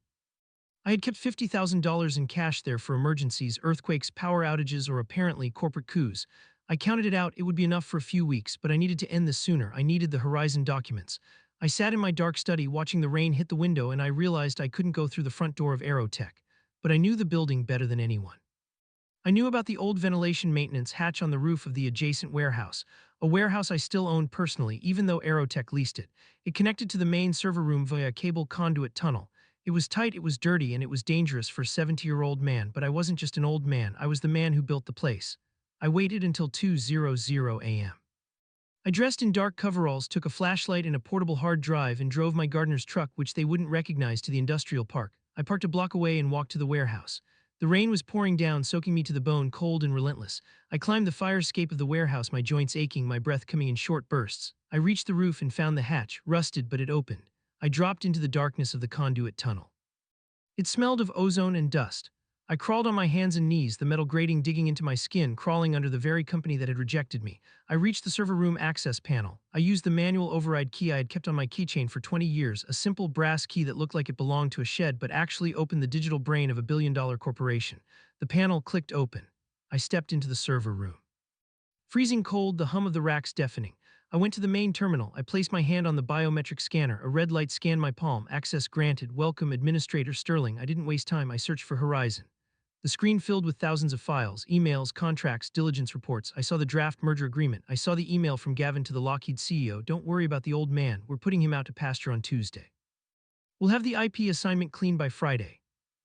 I had kept $50,000 in cash there for emergencies, earthquakes, power outages, or apparently corporate coups. I counted it out. It would be enough for a few weeks, but I needed to end this sooner. I needed the Horizon documents. I sat in my dark study watching the rain hit the window, and I realized I couldn't go through the front door of Aerotech. But I knew the building better than anyone. I knew about the old ventilation maintenance hatch on the roof of the adjacent warehouse, a warehouse I still owned personally, even though Aerotech leased it. It connected to the main server room via a cable conduit tunnel. It was tight, it was dirty, and it was dangerous for a 70-year-old man, but I wasn't just an old man, I was the man who built the place. I waited until 2:00 a.m. I dressed in dark coveralls, took a flashlight and a portable hard drive, and drove my gardener's truck, which they wouldn't recognize, to the industrial park. I parked a block away and walked to the warehouse. The rain was pouring down, soaking me to the bone, cold and relentless. I climbed the fire escape of the warehouse, my joints aching, my breath coming in short bursts. I reached the roof and found the hatch, rusted, but it opened. I dropped into the darkness of the conduit tunnel. It smelled of ozone and dust. I crawled on my hands and knees, the metal grating digging into my skin, crawling under the very company that had rejected me. I reached the server room access panel. I used the manual override key I had kept on my keychain for 20 years, a simple brass key that looked like it belonged to a shed but actually opened the digital brain of a billion-dollar corporation. The panel clicked open. I stepped into the server room. Freezing cold, the hum of the racks deafening. I went to the main terminal. I placed my hand on the biometric scanner. A red light scanned my palm. Access granted. Welcome, Administrator Sterling. I didn't waste time. I searched for Horizon. The screen filled with thousands of files, emails, contracts, diligence reports. I saw the draft merger agreement. I saw the email from Gavin to the Lockheed CEO. Don't worry about the old man. We're putting him out to pasture on Tuesday. We'll have the IP assignment clean by Friday.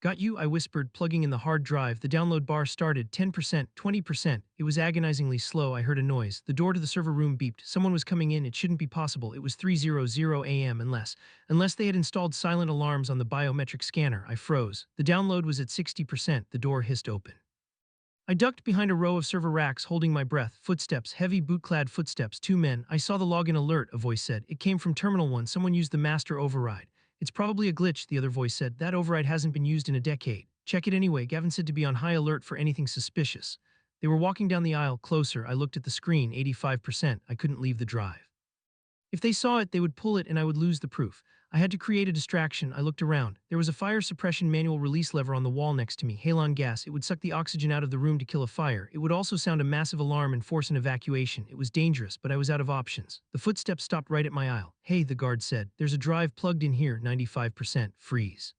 Got you, I whispered, plugging in the hard drive. The download bar started. 10%, 20%. It was agonizingly slow. I heard a noise. The door to the server room beeped. Someone was coming in. It shouldn't be possible. It was 3:00 a.m. Unless they had installed silent alarms on the biometric scanner. I froze. The download was at 60%. The door hissed open. I ducked behind a row of server racks, holding my breath. Footsteps, heavy boot-clad footsteps, two men. I saw the login alert, a voice said. It came from Terminal 1. Someone used the master override. It's probably a glitch, the other voice said. That override hasn't been used in a decade. Check it anyway. Gavin said to be on high alert for anything suspicious. They were walking down the aisle, closer. I looked at the screen, 85%. I couldn't leave the drive. If they saw it, they would pull it and I would lose the proof. I had to create a distraction. I looked around. There was a fire suppression manual release lever on the wall next to me. Halon gas. It would suck the oxygen out of the room to kill a fire. It would also sound a massive alarm and force an evacuation. It was dangerous, but I was out of options. The footsteps stopped right at my aisle. Hey, the guard said. There's a drive plugged in here, 95%. Freeze.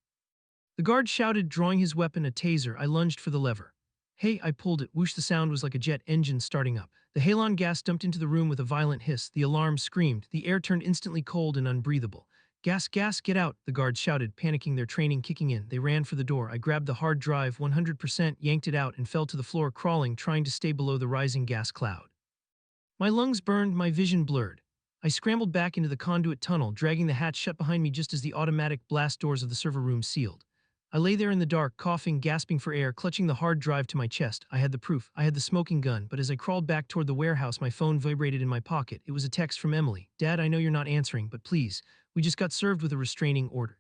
The guard shouted, drawing his weapon, a taser. I lunged for the lever. Hey, I pulled it. Whoosh, the sound was like a jet engine starting up. The halon gas dumped into the room with a violent hiss. The alarm screamed. The air turned instantly cold and unbreathable. Gas, gas, get out, the guards shouted, panicking, their training kicking in. They ran for the door. I grabbed the hard drive, 100%, yanked it out, and fell to the floor, crawling, trying to stay below the rising gas cloud. My lungs burned, my vision blurred. I scrambled back into the conduit tunnel, dragging the hatch shut behind me just as the automatic blast doors of the server room sealed. I lay there in the dark, coughing, gasping for air, clutching the hard drive to my chest. I had the proof. I had the smoking gun, but as I crawled back toward the warehouse, my phone vibrated in my pocket. It was a text from Emily. Dad, I know you're not answering, but please, we just got served with a restraining order.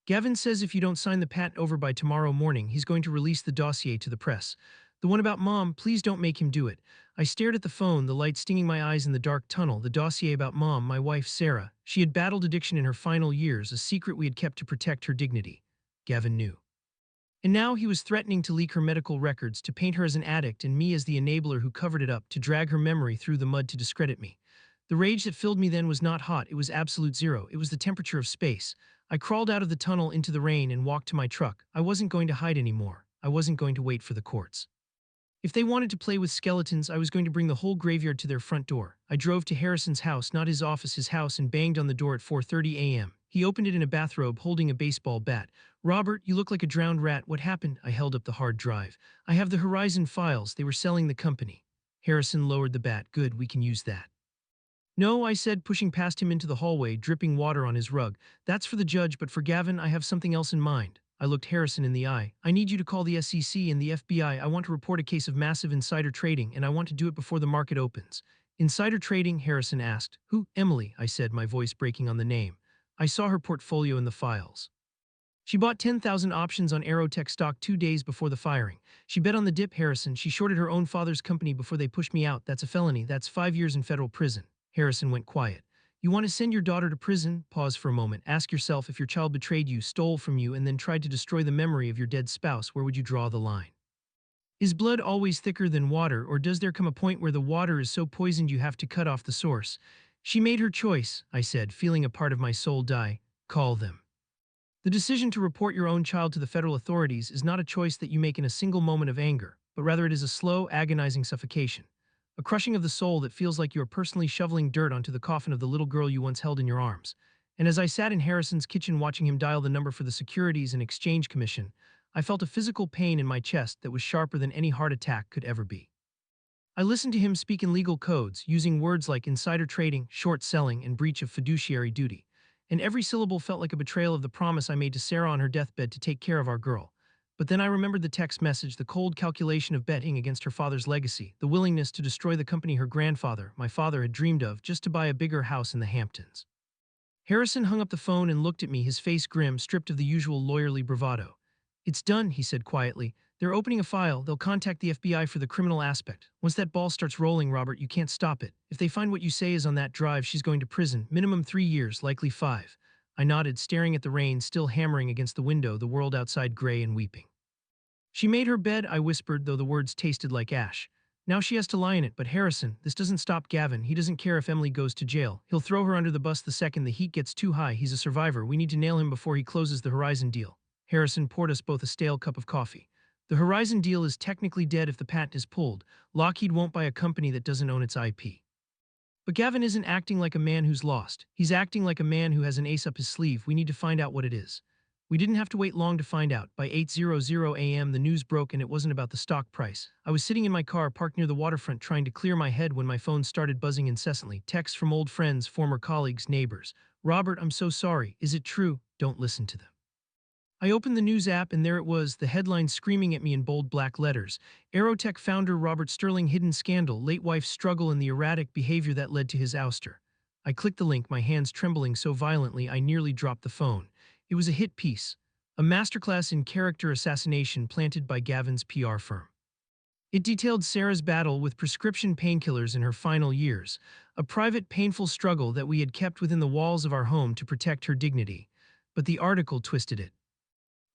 Gavin says if you don't sign the patent over by tomorrow morning, he's going to release the dossier to the press. The one about Mom, please don't make him do it. I stared at the phone, the light stinging my eyes in the dark tunnel. The dossier about Mom, my wife Sarah. She had battled addiction in her final years, a secret we had kept to protect her dignity. Gavin knew. And now he was threatening to leak her medical records, to paint her as an addict and me as the enabler who covered it up, to drag her memory through the mud to discredit me. The rage that filled me then was not hot, it was absolute zero. It was the temperature of space. I crawled out of the tunnel into the rain and walked to my truck. I wasn't going to hide anymore. I wasn't going to wait for the courts. If they wanted to play with skeletons, I was going to bring the whole graveyard to their front door. I drove to Harrison's house, not his office, his house, and banged on the door at 4:30 a.m. He opened it in a bathrobe, holding a baseball bat. Robert, you look like a drowned rat. What happened? I held up the hard drive. I have the Horizon files. They were selling the company. Harrison lowered the bat. Good, we can use that. No, I said, pushing past him into the hallway, dripping water on his rug. That's for the judge, but for Gavin, I have something else in mind. I looked Harrison in the eye. I need you to call the SEC and the FBI. I want to report a case of massive insider trading, and I want to do it before the market opens. Insider trading? Harrison asked. Who? Emily, I said, my voice breaking on the name. I saw her portfolio in the files. She bought 10,000 options on Aerotech stock 2 days before the firing. She bet on the dip, Harrison. She shorted her own father's company before they pushed me out. That's a felony. That's 5 years in federal prison. Harrison went quiet. You want to send your daughter to prison? Pause for a moment. Ask yourself, if your child betrayed you, stole from you, and then tried to destroy the memory of your dead spouse, where would you draw the line? Is blood always thicker than water, or does there come a point where the water is so poisoned you have to cut off the source? She made her choice, I said, feeling a part of my soul die. Call them. The decision to report your own child to the federal authorities is not a choice that you make in a single moment of anger, but rather it is a slow, agonizing suffocation. A crushing of the soul that feels like you are personally shoveling dirt onto the coffin of the little girl you once held in your arms. And as I sat in Harrison's kitchen watching him dial the number for the Securities and Exchange Commission, I felt a physical pain in my chest that was sharper than any heart attack could ever be. I listened to him speak in legal codes, using words like insider trading, short selling, and breach of fiduciary duty. And every syllable felt like a betrayal of the promise I made to Sarah on her deathbed to take care of our girl. But then I remembered the text message, the cold calculation of betting against her father's legacy, the willingness to destroy the company her grandfather, my father, had dreamed of just to buy a bigger house in the Hamptons. Harrison hung up the phone and looked at me, his face grim, stripped of the usual lawyerly bravado. It's done, he said quietly. They're opening a file. They'll contact the FBI for the criminal aspect. Once that ball starts rolling, Robert, you can't stop it. If they find what you say is on that drive, she's going to prison. Minimum 3 years, likely 5. I nodded, staring at the rain still hammering against the window, the world outside gray and weeping. She made her bed, I whispered, though the words tasted like ash. Now she has to lie in it, but Harrison, this doesn't stop Gavin. He doesn't care if Emily goes to jail. He'll throw her under the bus the second the heat gets too high. He's a survivor. We need to nail him before he closes the Horizon deal. Harrison poured us both a stale cup of coffee. The Horizon deal is technically dead if the patent is pulled. Lockheed won't buy a company that doesn't own its IP. But Gavin isn't acting like a man who's lost. He's acting like a man who has an ace up his sleeve. We need to find out what it is. We didn't have to wait long to find out. By 8:00 a.m. the news broke and it wasn't about the stock price. I was sitting in my car parked near the waterfront trying to clear my head when my phone started buzzing incessantly. Texts from old friends, former colleagues, neighbors. Robert, I'm so sorry. Is it true? Don't listen to them. I opened the news app and there it was, the headline screaming at me in bold black letters. Aerotech founder Robert Sterling hidden scandal, late wife's struggle and the erratic behavior that led to his ouster. I clicked the link, my hands trembling so violently I nearly dropped the phone. It was a hit piece, a masterclass in character assassination planted by Gavin's PR firm. It detailed Sarah's battle with prescription painkillers in her final years, a private painful struggle that we had kept within the walls of our home to protect her dignity. But the article twisted it.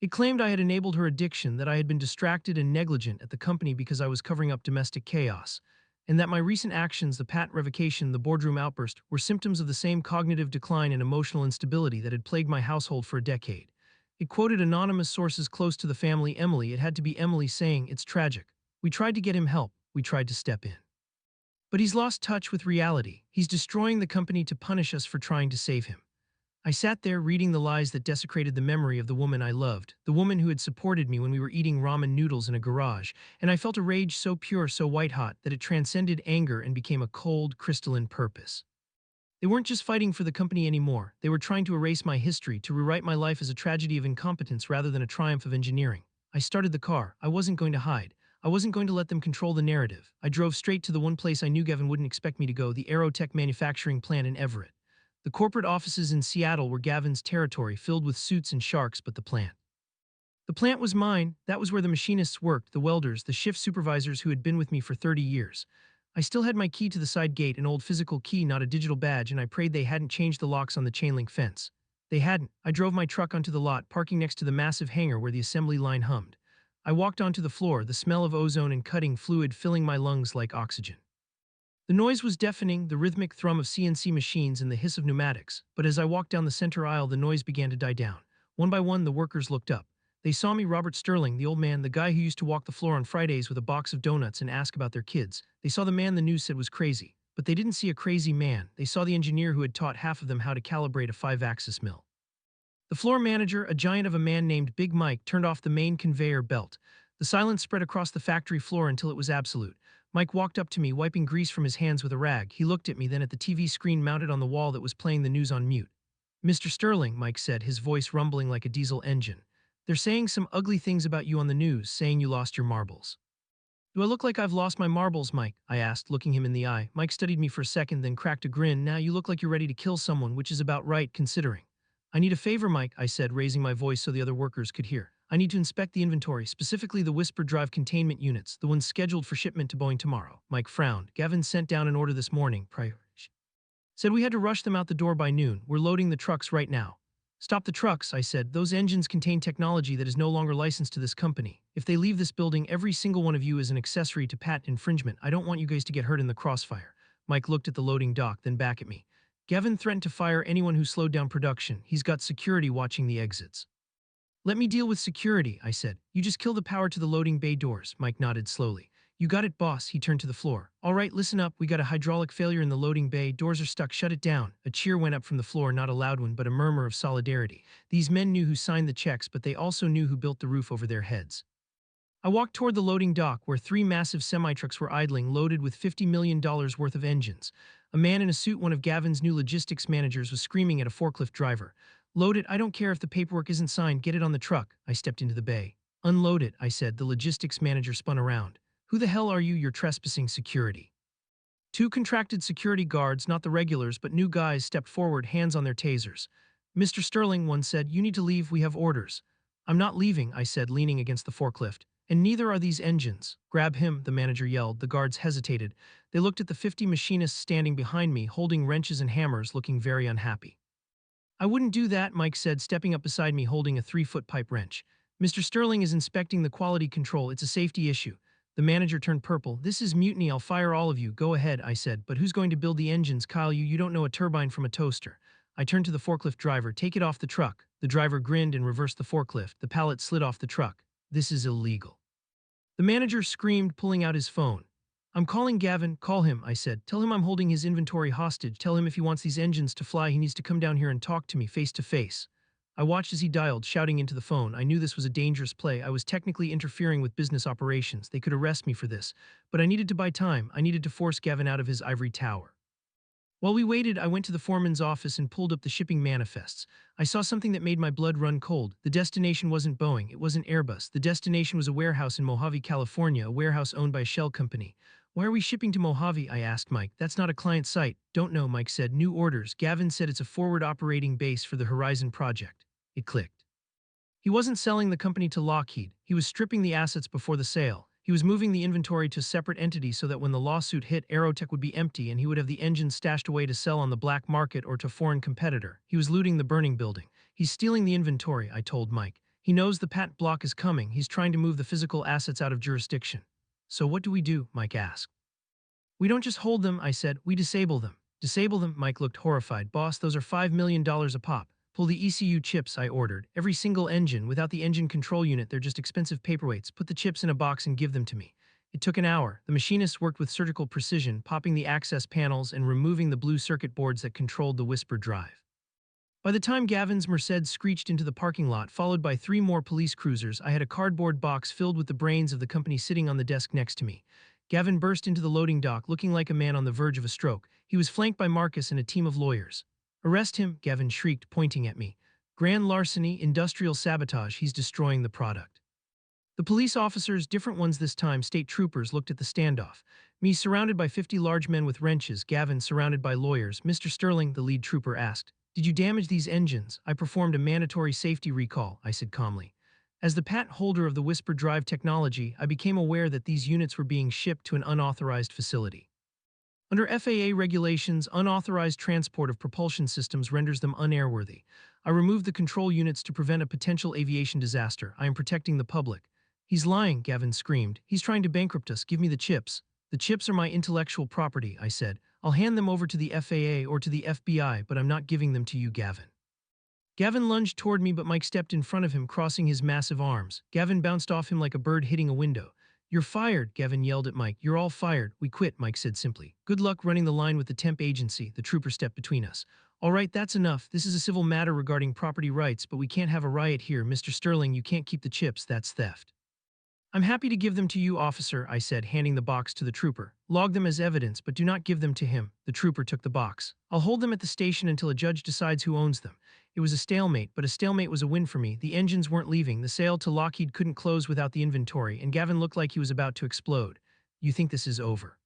It claimed I had enabled her addiction, that I had been distracted and negligent at the company because I was covering up domestic chaos, and that my recent actions, the patent revocation, the boardroom outburst, were symptoms of the same cognitive decline and emotional instability that had plagued my household for a decade. It quoted anonymous sources close to the family, Emily. It had to be Emily saying, "It's tragic. We tried to get him help. We tried to step in. But he's lost touch with reality. He's destroying the company to punish us for trying to save him." I sat there reading the lies that desecrated the memory of the woman I loved, the woman who had supported me when we were eating ramen noodles in a garage, and I felt a rage so pure, so white-hot, that it transcended anger and became a cold, crystalline purpose. They weren't just fighting for the company anymore. They were trying to erase my history, to rewrite my life as a tragedy of incompetence rather than a triumph of engineering. I started the car. I wasn't going to hide. I wasn't going to let them control the narrative. I drove straight to the one place I knew Gavin wouldn't expect me to go, the Aerotech manufacturing plant in Everett. The corporate offices in Seattle were Gavin's territory, filled with suits and sharks, but the plant. The plant was mine. That was where the machinists worked, the welders, the shift supervisors who had been with me for 30 years. I still had my key to the side gate, an old physical key, not a digital badge, and I prayed they hadn't changed the locks on the chain link fence. They hadn't. I drove my truck onto the lot, parking next to the massive hangar where the assembly line hummed. I walked onto the floor, the smell of ozone and cutting fluid filling my lungs like oxygen. The noise was deafening, the rhythmic thrum of CNC machines and the hiss of pneumatics, but as I walked down the center aisle the noise began to die down. One by one the workers looked up. They saw me, Robert Sterling, the old man, the guy who used to walk the floor on Fridays with a box of donuts and ask about their kids. They saw the man the news said was crazy. But they didn't see a crazy man. They saw the engineer who had taught half of them how to calibrate a 5-axis mill. The floor manager, a giant of a man named Big Mike, turned off the main conveyor belt. The silence spread across the factory floor until it was absolute. Mike walked up to me, wiping grease from his hands with a rag. He looked at me, then at the TV screen mounted on the wall that was playing the news on mute. "Mr. Sterling," Mike said, his voice rumbling like a diesel engine. "They're saying some ugly things about you on the news, saying you lost your marbles." "Do I look like I've lost my marbles, Mike?" I asked, looking him in the eye. Mike studied me for a second, then cracked a grin. "Now you look like you're ready to kill someone, which is about right, considering." "I need a favor, Mike," I said, raising my voice so the other workers could hear. "I need to inspect the inventory, specifically the whisper drive containment units, the ones scheduled for shipment to Boeing tomorrow." Mike frowned. "Gavin sent down an order this morning. Said we had to rush them out the door by noon. We're loading the trucks right now." "Stop the trucks," I said. "Those engines contain technology that is no longer licensed to this company. If they leave this building, every single one of you is an accessory to patent infringement. I don't want you guys to get hurt in the crossfire." Mike looked at the loading dock, then back at me. "Gavin threatened to fire anyone who slowed down production. He's got security watching the exits." "Let me deal with security," I said. "You just kill the power to the loading bay doors." Mike nodded slowly. "You got it, boss." He turned to the floor. "All right, listen up. We got a hydraulic failure in the loading bay. Doors are stuck. Shut it down." A cheer went up from the floor, not a loud one, but a murmur of solidarity. These men knew who signed the checks, but they also knew who built the roof over their heads. I walked toward the loading dock, where 3 massive semi-trucks were idling, loaded with $50 million worth of engines. A man in a suit, one of Gavin's new logistics managers, was screaming at a forklift driver. "Load it. I don't care if the paperwork isn't signed. Get it on the truck." I stepped into the bay. "Unload it," I said. The logistics manager spun around. "Who the hell are you? You're trespassing security." 2 contracted security guards, not the regulars, but new guys, stepped forward, hands on their tasers. "Mr. Sterling," one said, "you need to leave. We have orders." "I'm not leaving," I said, leaning against the forklift. "And neither are these engines." "Grab him," the manager yelled. The guards hesitated. They looked at the 50 machinists standing behind me, holding wrenches and hammers, looking very unhappy. "I wouldn't do that," Mike said, stepping up beside me, holding a 3-foot pipe wrench. "Mr. Sterling is inspecting the quality control. It's a safety issue." The manager turned purple. This is mutiny, I'll fire all of you. Go ahead, I said, but who's going to build the engines? Kyle, you don't know a turbine from a toaster. I turned to the forklift driver. Take it off the truck. The driver grinned and reversed the forklift. The pallet slid off the truck. This is illegal. The manager screamed, pulling out his phone. I'm calling Gavin. Call him, I said. Tell him I'm holding his inventory hostage. Tell him if he wants these engines to fly, he needs to come down here and talk to me face to face. I watched as he dialed, shouting into the phone. I knew this was a dangerous play. I was technically interfering with business operations. They could arrest me for this. But I needed to buy time. I needed to force Gavin out of his ivory tower. While we waited, I went to the foreman's office and pulled up the shipping manifests. I saw something that made my blood run cold. The destination wasn't Boeing. It wasn't Airbus. The destination was a warehouse in Mojave, California, a warehouse owned by a shell company. Why are we shipping to Mojave? I asked Mike. That's not a client site. Don't know, Mike said. New orders. Gavin said it's a forward operating base for the Horizon project. It clicked. He wasn't selling the company to Lockheed. He was stripping the assets before the sale. He was moving the inventory to a separate entity so that when the lawsuit hit, Aerotech would be empty and he would have the engines stashed away to sell on the black market or to a foreign competitor. He was looting the burning building. He's stealing the inventory, I told Mike. He knows the patent block is coming. He's trying to move the physical assets out of jurisdiction. So what do we do? Mike asked. We don't just hold them, I said. We disable them. Disable them? Mike looked horrified. Boss, those are $5 million a pop. Pull the ECU chips, I ordered. Every single engine, without the engine control unit, they're just expensive paperweights. Put the chips in a box and give them to me. It took an hour. The machinists worked with surgical precision, popping the access panels and removing the blue circuit boards that controlled the Whisper drive. By the time Gavin's Merced screeched into the parking lot, followed by 3 more police cruisers, I had a cardboard box filled with the brains of the company sitting on the desk next to me. Gavin burst into the loading dock, looking like a man on the verge of a stroke. He was flanked by Marcus and a team of lawyers. Arrest him, Gavin shrieked, pointing at me. Grand larceny, industrial sabotage, he's destroying the product. The police officers, different ones this time, state troopers, looked at the standoff. Me surrounded by 50 large men with wrenches, Gavin surrounded by lawyers. Mr. Sterling, the lead trooper asked, did you damage these engines? I performed a mandatory safety recall, I said calmly. As the patent holder of the Whisper drive technology, I became aware that these units were being shipped to an unauthorized facility. Under FAA regulations, unauthorized transport of propulsion systems renders them unairworthy. I removed the control units to prevent a potential aviation disaster. I am protecting the public. He's lying, Gavin screamed. He's trying to bankrupt us. Give me the chips. The chips are my intellectual property, I said. I'll hand them over to the FAA or to the FBI, but I'm not giving them to you, Gavin. Gavin lunged toward me, but Mike stepped in front of him, crossing his massive arms. Gavin bounced off him like a bird hitting a window. You're fired, Gavin yelled at Mike. You're all fired. We quit, Mike said simply. Good luck running the line with the temp agency. The trooper stepped between us. All right, that's enough. This is a civil matter regarding property rights, but we can't have a riot here. Mr. Sterling, you can't keep the chips. That's theft. I'm happy to give them to you, officer, I said, handing the box to the trooper. Log them as evidence, but do not give them to him. The trooper took the box. I'll hold them at the station until a judge decides who owns them. It was a stalemate, but a stalemate was a win for me. The engines weren't leaving. The sale to Lockheed couldn't close without the inventory, and Gavin looked like he was about to explode. You think this is over?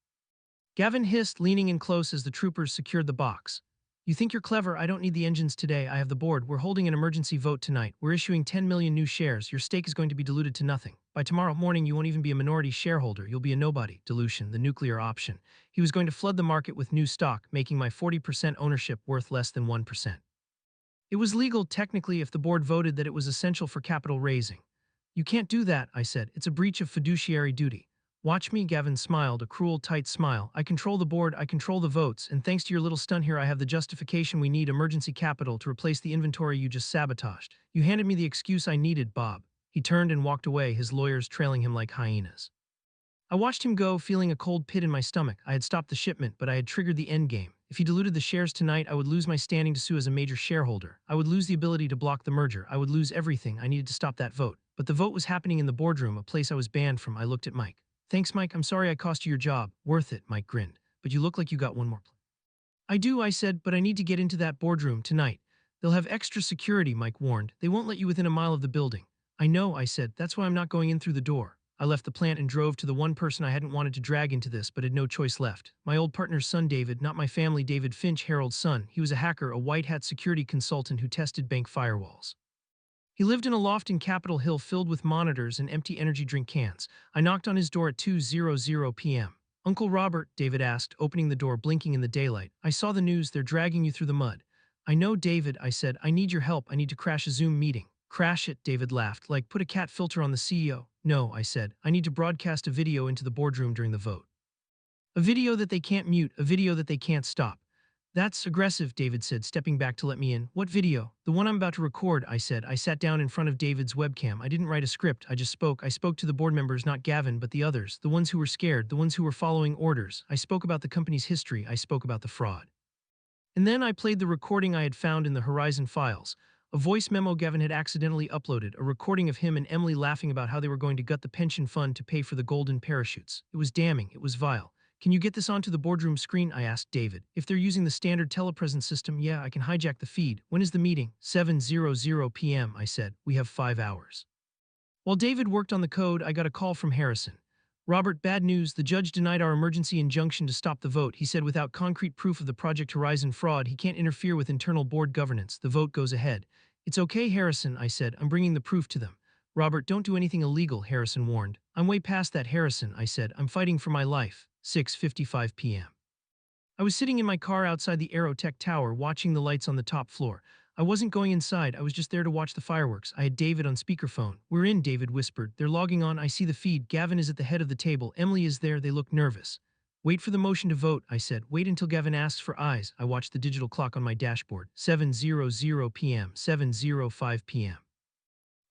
Gavin hissed, leaning in close as the troopers secured the box. You think you're clever? I don't need the engines today. I have the board. We're holding an emergency vote tonight. We're issuing 10 million new shares. Your stake is going to be diluted to nothing. By tomorrow morning, you won't even be a minority shareholder. You'll be a nobody. Dilution, the nuclear option. He was going to flood the market with new stock, making my 40% ownership worth less than 1%. It was legal technically if the board voted that it was essential for capital raising. You can't do that, I said. It's a breach of fiduciary duty. Watch me, Gavin smiled, a cruel, tight smile. I control the board, I control the votes, and thanks to your little stunt here I have the justification we need emergency capital to replace the inventory you just sabotaged. You handed me the excuse I needed, Bob. He turned and walked away, his lawyers trailing him like hyenas. I watched him go, feeling a cold pit in my stomach. I had stopped the shipment, but I had triggered the endgame. If he diluted the shares tonight, I would lose my standing to sue as a major shareholder. I would lose the ability to block the merger. I would lose everything. I needed to stop that vote. But the vote was happening in the boardroom, a place I was banned from. I looked at Mike. Thanks, Mike. I'm sorry I cost you your job. Worth it, Mike grinned. But you look like you got one more. I do, I said, but I need to get into that boardroom tonight. They'll have extra security, Mike warned. They won't let you within a mile of the building. I know, I said. That's why I'm not going in through the door. I left the plant and drove to the one person I hadn't wanted to drag into this, but had no choice left. My old partner's son, David, not my family, David Finch, Harold's son. He was a hacker, a white-hat security consultant who tested bank firewalls. He lived in a loft in Capitol Hill filled with monitors and empty energy drink cans. I knocked on his door at 2:00 p.m. Uncle Robert, David asked, opening the door, blinking in the daylight. I saw the news. They're dragging you through the mud. I know, David, I said. I need your help. I need to crash a Zoom meeting. Crash it, David laughed. Like, put a cat filter on the CEO. No, I said. I need to broadcast a video into the boardroom during the vote. A video that they can't mute, a video that they can't stop. That's aggressive, David said, stepping back to let me in. What video? The one I'm about to record, I said. I sat down in front of David's webcam. I didn't write a script, I just spoke. I spoke to the board members, not Gavin, but the others, the ones who were scared, the ones who were following orders. I spoke about the company's history, I spoke about the fraud. And then I played the recording I had found in the Horizon files. A voice memo Gavin had accidentally uploaded, a recording of him and Emily laughing about how they were going to gut the pension fund to pay for the golden parachutes. It was damning, it was vile. Can you get this onto the boardroom screen? I asked David. If they're using the standard telepresence system, yeah, I can hijack the feed. When is the meeting? 7:00 p.m., I said. We have 5 hours. While David worked on the code, I got a call from Harrison. Robert, bad news. The judge denied our emergency injunction to stop the vote. He said without concrete proof of the Project Horizon fraud, he can't interfere with internal board governance. The vote goes ahead. It's okay, Harrison, I said. I'm bringing the proof to them. Robert, don't do anything illegal, Harrison warned. I'm way past that, Harrison, I said. I'm fighting for my life. 6:55 p.m. I was sitting in my car outside the Aerotech Tower watching the lights on the top floor. I wasn't going inside, I was just there to watch the fireworks. I had David on speakerphone. We're in, David whispered. They're logging on, I see the feed. Gavin is at the head of the table. Emily is there, they look nervous. Wait for the motion to vote, I said. Wait until Gavin asks for ayes. I watched the digital clock on my dashboard. 7:00 p.m., 7:05 p.m.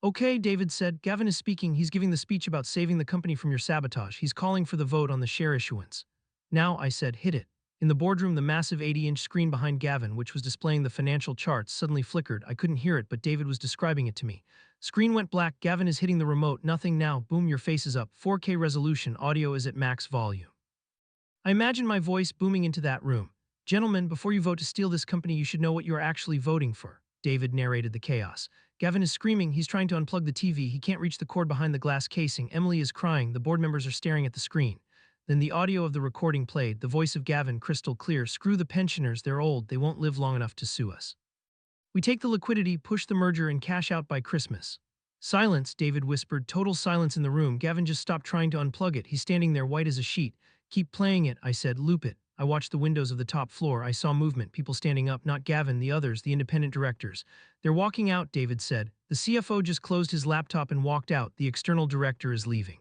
Okay, David said. Gavin is speaking. He's giving the speech about saving the company from your sabotage. He's calling for the vote on the share issuance. Now, I said, hit it. In the boardroom, the massive 80-inch screen behind Gavin, which was displaying the financial charts, suddenly flickered. I couldn't hear it, but David was describing it to me. Screen went black. Gavin is hitting the remote. Nothing now. Boom, your face is up. 4K resolution. Audio is at max volume. I imagined my voice booming into that room. Gentlemen, before you vote to steal this company, you should know what you are actually voting for. David narrated the chaos. Gavin is screaming. He's trying to unplug the TV. He can't reach the cord behind the glass casing. Emily is crying. The board members are staring at the screen. Then the audio of the recording played, the voice of Gavin crystal clear. Screw the pensioners, they're old, they won't live long enough to sue us. We take the liquidity, push the merger, and cash out by Christmas. Silence, David whispered, total silence in the room. Gavin just stopped trying to unplug it. He's standing there white as a sheet. Keep playing it, I said, loop it. I watched the windows of the top floor. I saw movement, people standing up, not Gavin, the others, the independent directors. They're walking out, David said. The CFO just closed his laptop and walked out. The external director is leaving.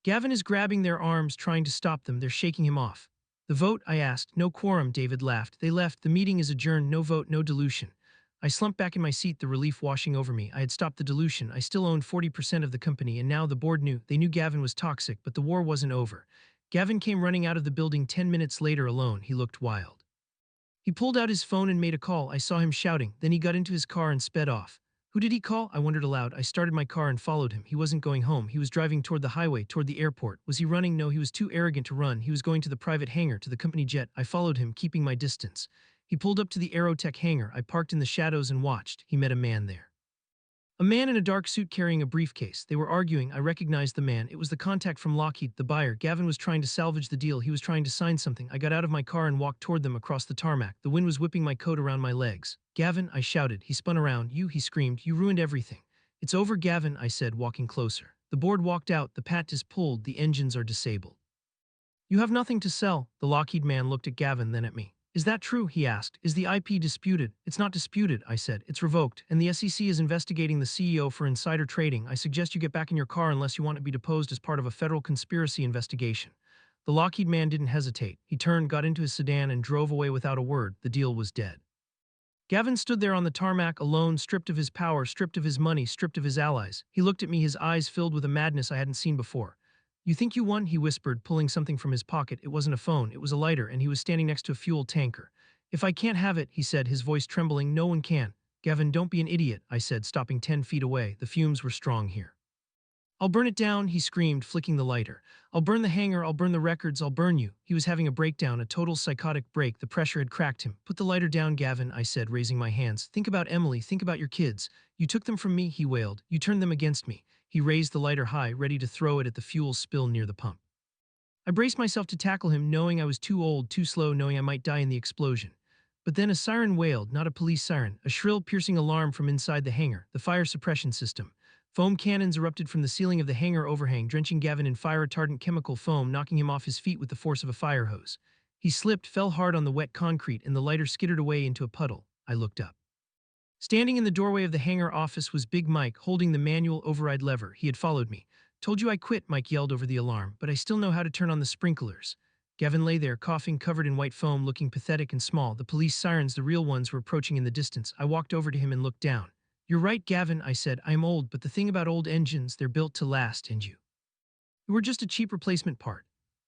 Gavin is grabbing their arms, trying to stop them. They're shaking him off. The vote, I asked. No quorum, David laughed. They left. The meeting is adjourned. No vote, no dilution. I slumped back in my seat, the relief washing over me. I had stopped the dilution. I still owned 40% of the company, and now the board knew. They knew Gavin was toxic, but the war wasn't over. Gavin came running out of the building 10 minutes later alone. He looked wild. He pulled out his phone and made a call. I saw him shouting. Then he got into his car and sped off. Who did he call? I wondered aloud. I started my car and followed him. He wasn't going home. He was driving toward the highway, toward the airport. Was he running? No, he was too arrogant to run. He was going to the private hangar, to the company jet. I followed him, keeping my distance. He pulled up to the Aerotech hangar. I parked in the shadows and watched. He met a man there. A man in a dark suit carrying a briefcase. They were arguing. I recognized the man. It was the contact from Lockheed, the buyer. Gavin was trying to salvage the deal. He was trying to sign something. I got out of my car and walked toward them across the tarmac. The wind was whipping my coat around my legs. Gavin, I shouted. He spun around. You, he screamed. You ruined everything. It's over, Gavin, I said, walking closer. The board walked out. The pat is pulled. The engines are disabled. You have nothing to sell. The Lockheed man looked at Gavin, then at me. Is that true? He asked. Is the IP disputed? It's not disputed, I said. It's revoked, and the SEC is investigating the CEO for insider trading. I suggest you get back in your car unless you want to be deposed as part of a federal conspiracy investigation. The Lockheed man didn't hesitate. He turned, got into his sedan, and drove away without a word. The deal was dead. Gavin stood there on the tarmac alone, stripped of his power, stripped of his money, stripped of his allies. He looked at me, his eyes filled with a madness I hadn't seen before. You think you won? He whispered, pulling something from his pocket. It wasn't a phone, it was a lighter, and he was standing next to a fuel tanker. If I can't have it, he said, his voice trembling, no one can. Gavin, don't be an idiot, I said, stopping 10 feet away. The fumes were strong here. I'll burn it down, he screamed, flicking the lighter. I'll burn the hangar, I'll burn the records, I'll burn you. He was having a breakdown, a total psychotic break. The pressure had cracked him. Put the lighter down, Gavin, I said, raising my hands. Think about Emily, think about your kids. You took them from me, he wailed. You turned them against me. He raised the lighter high, ready to throw it at the fuel spill near the pump. I braced myself to tackle him, knowing I was too old, too slow, knowing I might die in the explosion. But then a siren wailed, not a police siren, a shrill, piercing alarm from inside the hangar, the fire suppression system. Foam cannons erupted from the ceiling of the hangar overhang, drenching Gavin in fire-retardant chemical foam, knocking him off his feet with the force of a fire hose. He slipped, fell hard on the wet concrete, and the lighter skittered away into a puddle. I looked up. Standing in the doorway of the hangar office was Big Mike, holding the manual override lever. He had followed me. Told you I quit, Mike yelled over the alarm, but I still know how to turn on the sprinklers. Gavin lay there, coughing, covered in white foam, looking pathetic and small. The police sirens, the real ones, were approaching in the distance. I walked over to him and looked down. You're right, Gavin, I said. I'm old, but the thing about old engines, they're built to last, and you were just a cheap replacement part.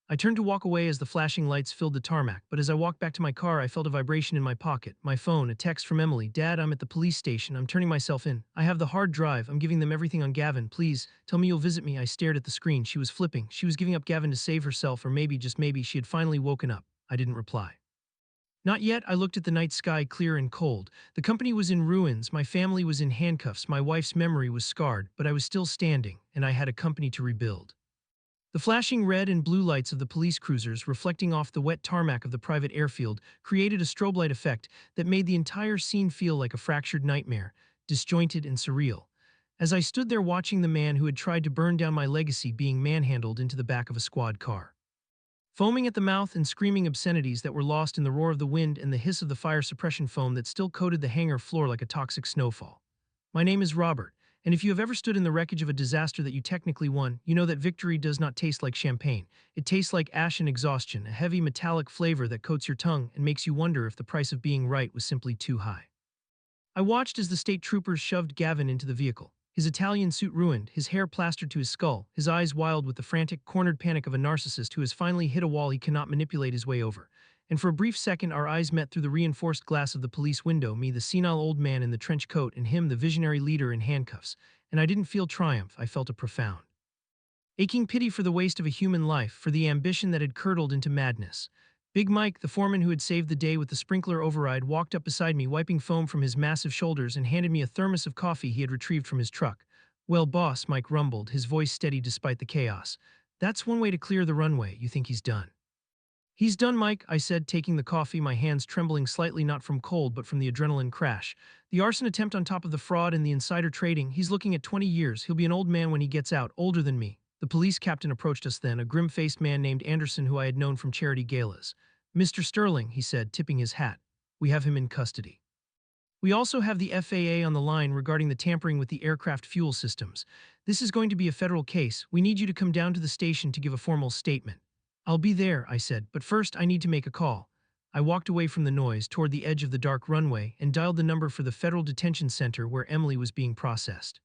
I turned to walk away as the flashing lights filled the tarmac, but as I walked back to my car, I felt a vibration in my pocket. My phone, a text from Emily. Dad, I'm at the police station. I'm turning myself in. I have the hard drive. I'm giving them everything on Gavin. Please, tell me you'll visit me. I stared at the screen. She was flipping. She was giving up Gavin to save herself, or maybe, just maybe, she had finally woken up. I didn't reply. Not yet. I looked at the night sky, clear and cold. The company was in ruins. My family was in handcuffs. My wife's memory was scarred, but I was still standing, and I had a company to rebuild. The flashing red and blue lights of the police cruisers reflecting off the wet tarmac of the private airfield created a strobe light effect that made the entire scene feel like a fractured nightmare, disjointed and surreal. As I stood there watching the man who had tried to burn down my legacy being manhandled into the back of a squad car. Foaming at the mouth and screaming obscenities that were lost in the roar of the wind and the hiss of the fire suppression foam that still coated the hangar floor like a toxic snowfall. My name is Robert. And if you have ever stood in the wreckage of a disaster that you technically won, you know that victory does not taste like champagne. It tastes like ash and exhaustion, a heavy metallic flavor that coats your tongue and makes you wonder if the price of being right was simply too high. I watched as the state troopers shoved Gavin into the vehicle. His Italian suit ruined, his hair plastered to his skull, his eyes wild with the frantic, cornered panic of a narcissist who has finally hit a wall he cannot manipulate his way over. And for a brief second our eyes met through the reinforced glass of the police window, me the senile old man in the trench coat and him the visionary leader in handcuffs. And I didn't feel triumph, I felt a profound, aching pity for the waste of a human life, for the ambition that had curdled into madness. Big Mike, the foreman who had saved the day with the sprinkler override, walked up beside me, wiping foam from his massive shoulders, and handed me a thermos of coffee he had retrieved from his truck. Well, boss, Mike rumbled, his voice steady despite the chaos. That's one way to clear the runway. You think he's done? He's done, Mike, I said, taking the coffee, my hands trembling slightly, not from cold but from the adrenaline crash. The arson attempt on top of the fraud and the insider trading, he's looking at 20 years. He'll be an old man when he gets out, older than me. The police captain approached us then, a grim-faced man named Anderson who I had known from charity galas. Mr. Sterling, he said, tipping his hat. We have him in custody. We also have the FAA on the line regarding the tampering with the aircraft fuel systems. This is going to be a federal case. We need you to come down to the station to give a formal statement. I'll be there, I said, but first I need to make a call. I walked away from the noise toward the edge of the dark runway and dialed the number for the Federal Detention Center where Emily was being processed.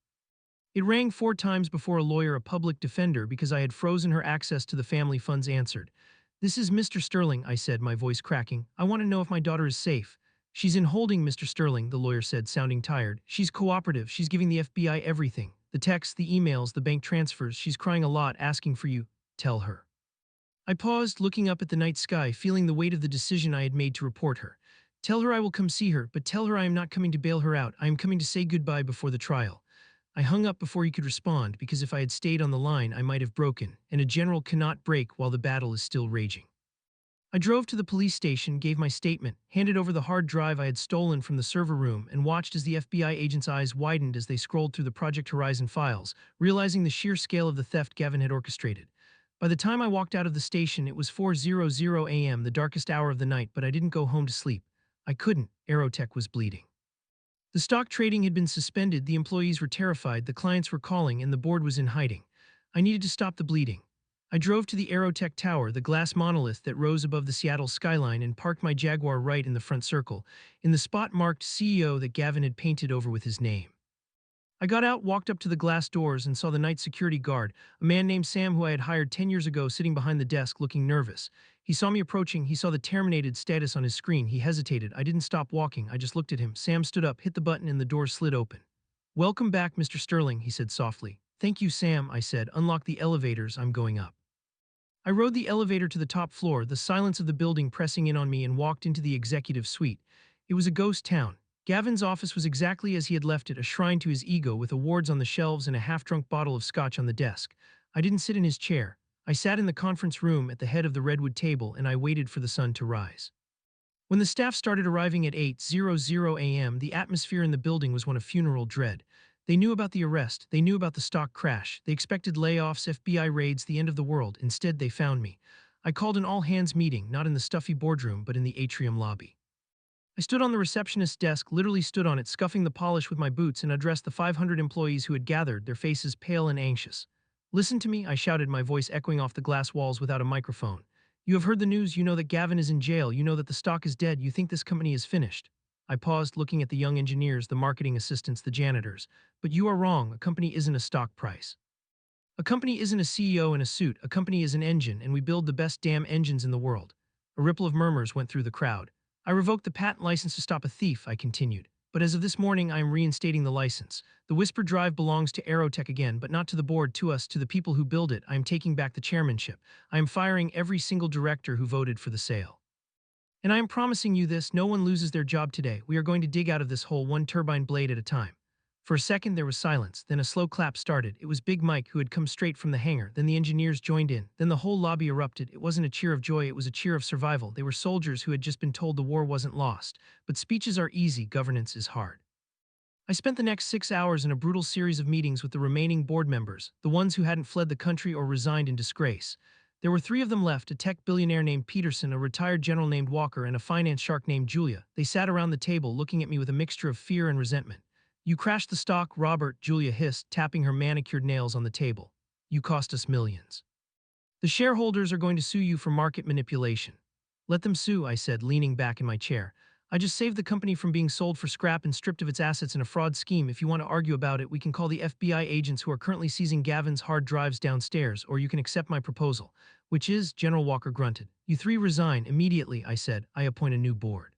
It rang 4 times before a lawyer, a public defender, because I had frozen her access to the family funds, answered. This is Mr. Sterling, I said, my voice cracking. I want to know if my daughter is safe. She's in holding, Mr. Sterling, the lawyer said, sounding tired. She's cooperative. She's giving the FBI everything. The texts, the emails, the bank transfers. She's crying a lot, asking for you. Tell her. I paused, looking up at the night sky, feeling the weight of the decision I had made to report her. Tell her I will come see her, but tell her I am not coming to bail her out. I am coming to say goodbye before the trial. I hung up before he could respond, because if I had stayed on the line, I might have broken, and a general cannot break while the battle is still raging. I drove to the police station, gave my statement, handed over the hard drive I had stolen from the server room, and watched as the FBI agents' eyes widened as they scrolled through the Project Horizon files, realizing the sheer scale of the theft Gavin had orchestrated. By the time I walked out of the station, it was 4:00 a.m., the darkest hour of the night, but I didn't go home to sleep. I couldn't. Aerotech was bleeding. The stock trading had been suspended, the employees were terrified, the clients were calling, and the board was in hiding. I needed to stop the bleeding. I drove to the Aerotech Tower, the glass monolith that rose above the Seattle skyline, and parked my Jaguar right in the front circle, in the spot marked CEO that Gavin had painted over with his name. I got out, walked up to the glass doors, and saw the night security guard, a man named Sam who I had hired 10 years ago, sitting behind the desk looking nervous. He saw me approaching, he saw the terminated status on his screen, he hesitated. I didn't stop walking, I just looked at him. Sam stood up, hit the button, and the door slid open. Welcome back, Mr. Sterling, he said softly. Thank you, Sam, I said. Unlock the elevators, I'm going up. I rode the elevator to the top floor, the silence of the building pressing in on me, and walked into the executive suite. It was a ghost town. Gavin's office was exactly as he had left it, a shrine to his ego, with awards on the shelves and a half-drunk bottle of scotch on the desk. I didn't sit in his chair. I sat in the conference room at the head of the redwood table, and I waited for the sun to rise. When the staff started arriving at 8:00 a.m., the atmosphere in the building was one of funeral dread. They knew about the arrest, they knew about the stock crash, they expected layoffs, FBI raids, the end of the world. Instead, they found me. I called an all-hands meeting, not in the stuffy boardroom, but in the atrium lobby. I stood on the receptionist's desk, literally stood on it, scuffing the polish with my boots, and addressed the 500 employees who had gathered, their faces pale and anxious. Listen to me, I shouted, my voice echoing off the glass walls without a microphone. You have heard the news, you know that Gavin is in jail, you know that the stock is dead, you think this company is finished. I paused, looking at the young engineers, the marketing assistants, the janitors. But you are wrong, a company isn't a stock price. A company isn't a CEO in a suit, a company is an engine, and we build the best damn engines in the world. A ripple of murmurs went through the crowd. I revoked the patent license to stop a thief, I continued. But as of this morning, I am reinstating the license. The Whisper Drive belongs to Aerotech again, but not to the board, to us, to the people who build it. I am taking back the chairmanship. I am firing every single director who voted for the sale. And I am promising you this, no one loses their job today. We are going to dig out of this hole one turbine blade at a time. For a second there was silence, then a slow clap started. It was Big Mike who had come straight from the hangar. Then the engineers joined in. Then the whole lobby erupted. It wasn't a cheer of joy, it was a cheer of survival. They were soldiers who had just been told the war wasn't lost. But speeches are easy, governance is hard. I spent the next 6 hours in a brutal series of meetings with the remaining board members, the ones who hadn't fled the country or resigned in disgrace. There were three of them left, a tech billionaire named Peterson, a retired general named Walker, and a finance shark named Julia. They sat around the table looking at me with a mixture of fear and resentment. You crashed the stock, Robert, Julia hissed, tapping her manicured nails on the table. You cost us millions. The shareholders are going to sue you for market manipulation. Let them sue, I said, leaning back in my chair. I just saved the company from being sold for scrap and stripped of its assets in a fraud scheme. If you want to argue about it, we can call the FBI agents who are currently seizing Gavin's hard drives downstairs, or you can accept my proposal. Which is, General Walker grunted. You three resign immediately, I said. I appoint a new board.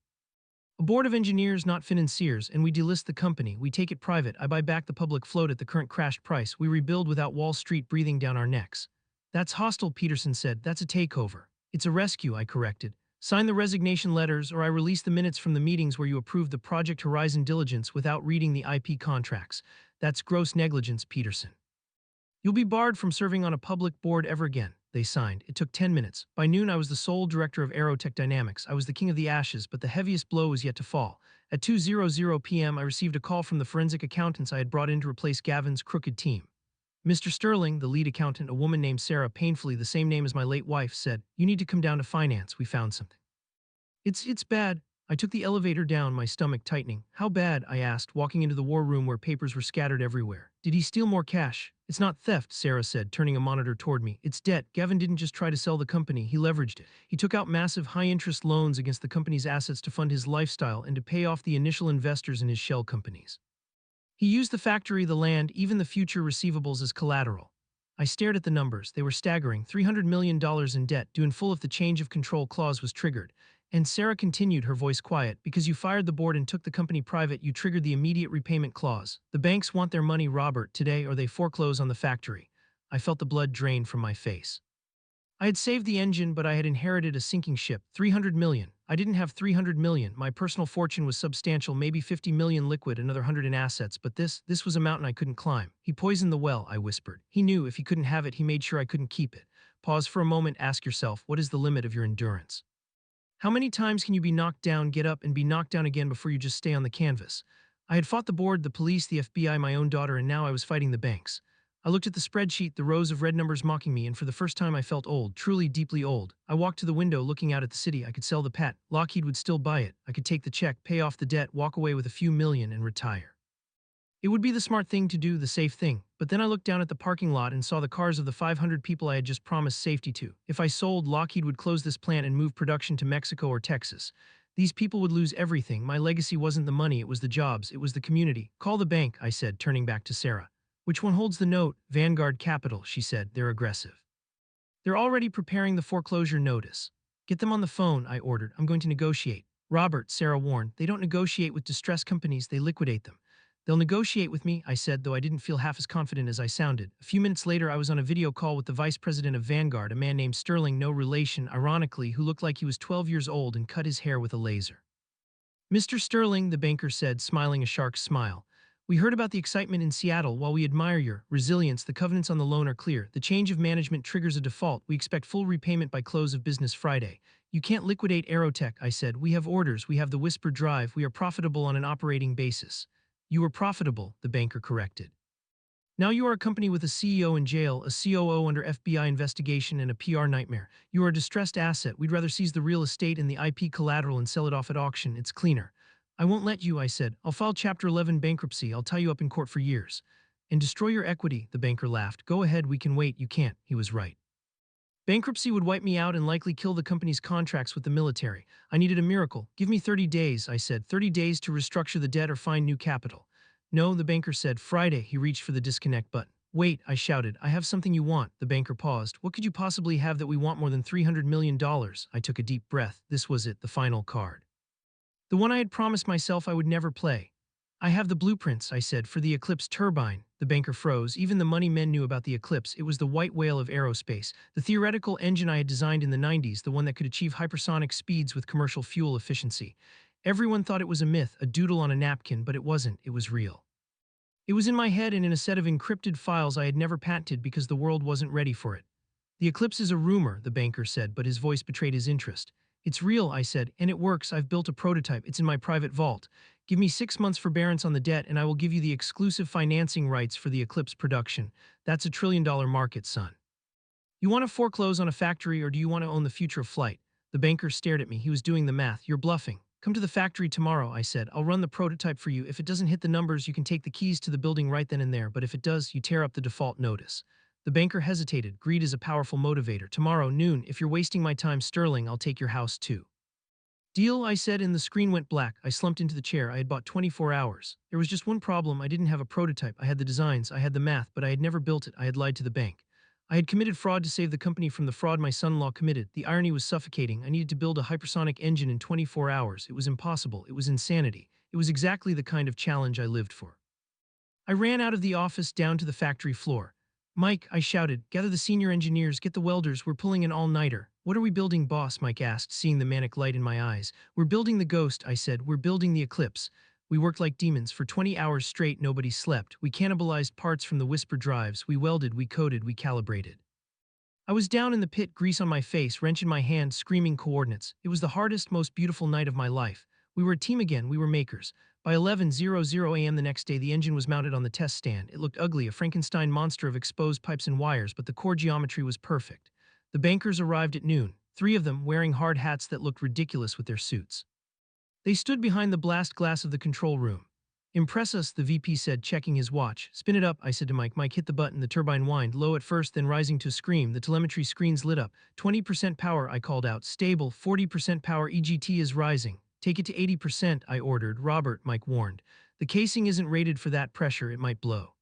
A board of engineers, not financiers, and we delist the company. We take it private. I buy back the public float at the current crashed price. We rebuild without Wall Street breathing down our necks. That's hostile, Peterson said. That's a takeover. It's a rescue, I corrected. Sign the resignation letters, or I release the minutes from the meetings where you approved the Project Horizon diligence without reading the IP contracts. That's gross negligence, Peterson. You'll be barred from serving on a public board ever again. They signed. It took 10 minutes. By noon, I was the sole director of Aerotech Dynamics. I was the king of the ashes, but the heaviest blow was yet to fall. At 2:00 p.m., I received a call from the forensic accountants I had brought in to replace Gavin's crooked team. Mr. Sterling, the lead accountant, a woman named Sarah, painfully the same name as my late wife, said, "You need to come down to finance. We found something." It's bad. I took the elevator down, my stomach tightening. How bad? I asked, walking into the war room where papers were scattered everywhere. Did he steal more cash? It's not theft, Sarah said, turning a monitor toward me. It's debt. Gavin didn't just try to sell the company, he leveraged it. He took out massive high-interest loans against the company's assets to fund his lifestyle and to pay off the initial investors in his shell companies. He used the factory, the land, even the future receivables as collateral. I stared at the numbers. They were staggering. $300 million in debt, due in full if the change of control clause was triggered. And Sarah continued, her voice quiet, because you fired the board and took the company private, you triggered the immediate repayment clause. The banks want their money, Robert, today, or they foreclose on the factory. I felt the blood drain from my face. I had saved the engine, but I had inherited a sinking ship. 300 million. I didn't have 300 million. My personal fortune was substantial, maybe 50 million liquid, another 100 in assets, but this was a mountain I couldn't climb. He poisoned the well, I whispered. He knew if he couldn't have it, he made sure I couldn't keep it. Pause for a moment, ask yourself, what is the limit of your endurance? How many times can you be knocked down, get up, and be knocked down again before you just stay on the canvas? I had fought the board, the police, the FBI, my own daughter, and now I was fighting the banks. I looked at the spreadsheet, the rows of red numbers mocking me, and for the first time I felt old, truly deeply old. I walked to the window looking out at the city. I could sell the Pat. Lockheed would still buy it. I could take the check, pay off the debt, walk away with a few million, and retire. It would be the smart thing to do, the safe thing. But then I looked down at the parking lot and saw the cars of the 500 people I had just promised safety to. If I sold, Lockheed would close this plant and move production to Mexico or Texas. These people would lose everything. My legacy wasn't the money, it was the jobs, it was the community. Call the bank, I said, turning back to Sarah. Which one holds the note? Vanguard Capital, she said. They're aggressive. They're already preparing the foreclosure notice. Get them on the phone, I ordered. I'm going to negotiate. Robert, Sarah warned, they don't negotiate with distressed companies, they liquidate them. They'll negotiate with me, I said, though I didn't feel half as confident as I sounded. A few minutes later, I was on a video call with the vice president of Vanguard, a man named Sterling, no relation, ironically, who looked like he was 12 years old and cut his hair with a laser. Mr. Sterling, the banker said, smiling a shark's smile. We heard about the excitement in Seattle. While we admire your resilience, the covenants on the loan are clear. The change of management triggers a default. We expect full repayment by close of business Friday. You can't liquidate Aerotech, I said. We have orders. We have the Whisper Drive. We are profitable on an operating basis. You were profitable, the banker corrected. Now you are a company with a CEO in jail, a COO under FBI investigation, and a PR nightmare. You are a distressed asset. We'd rather seize the real estate and the IP collateral and sell it off at auction. It's cleaner. I won't let you, I said. I'll file Chapter 11 bankruptcy. I'll tie you up in court for years. And destroy your equity, the banker laughed. Go ahead, we can wait. You can't. He was right. Bankruptcy would wipe me out and likely kill the company's contracts with the military. I needed a miracle. Give me 30 days, I said. 30 days to restructure the debt or find new capital. No, the banker said. Friday, he reached for the disconnect button. Wait, I shouted. I have something you want. The banker paused. What could you possibly have that we want more than $300 million? I took a deep breath. This was it, the final card. The one I had promised myself I would never play. I have the blueprints, I said, for the Eclipse turbine. The banker froze. Even the money men knew about the Eclipse. It was the white whale of aerospace, the theoretical engine I had designed in the 90s, the one that could achieve hypersonic speeds with commercial fuel efficiency. Everyone thought it was a myth, a doodle on a napkin, but it wasn't. It was real. It was in my head and in a set of encrypted files I had never patented because the world wasn't ready for it. The eclipse is a rumor, the banker said, but his voice betrayed his interest. It's real, I said, and it works. I've built a prototype. It's in my private vault. Give me 6 months forbearance on the debt and I will give you the exclusive financing rights for the eclipse production. That's $1 trillion market, son. You want to foreclose on a factory or do you want to own the future of flight? The banker stared at me. He was doing the math. You're bluffing. Come to the factory tomorrow, I said. I'll run the prototype for you. If it doesn't hit the numbers, you can take the keys to the building right then and there, but if it does, you tear up the default notice. The banker hesitated. Greed is a powerful motivator. Tomorrow, noon, if you're wasting my time sterling, I'll take your house too. Deal, I said, and the screen went black. I slumped into the chair. I had bought 24 hours. There was just one problem. I didn't have a prototype. I had the designs, I had the math, but I had never built it. I had lied to the bank. I had committed fraud to save the company from the fraud my son-in-law committed. The irony was suffocating. I needed to build a hypersonic engine in 24 hours. It was impossible. It was insanity. It was exactly the kind of challenge I lived for. I ran out of the office down to the factory floor. Mike, I shouted, gather the senior engineers, get the welders, we're pulling an all-nighter. What are we building, boss? Mike asked, seeing the manic light in my eyes. We're building the Ghost, I said. We're building the Eclipse. We worked like demons. For 20 hours straight, nobody slept. We cannibalized parts from the Whisper drives. We welded, we coded, we calibrated. I was down in the pit, grease on my face, wrench in my hand, screaming coordinates. It was the hardest, most beautiful night of my life. We were a team again, we were makers. By 11:00 a.m. the next day, the engine was mounted on the test stand. It looked ugly, a Frankenstein monster of exposed pipes and wires, but the core geometry was perfect. The bankers arrived at noon, 3 of them wearing hard hats that looked ridiculous with their suits. They stood behind the blast glass of the control room. Impress us, the VP said, checking his watch. Spin it up, I said to Mike. Mike hit the button, the turbine whined, low at first, then rising to a scream. The telemetry screens lit up. 20% power, I called out. Stable, 40% power, EGT is rising. Take it to 80%, I ordered. Robert, Mike warned. The casing isn't rated for that pressure, it might blow.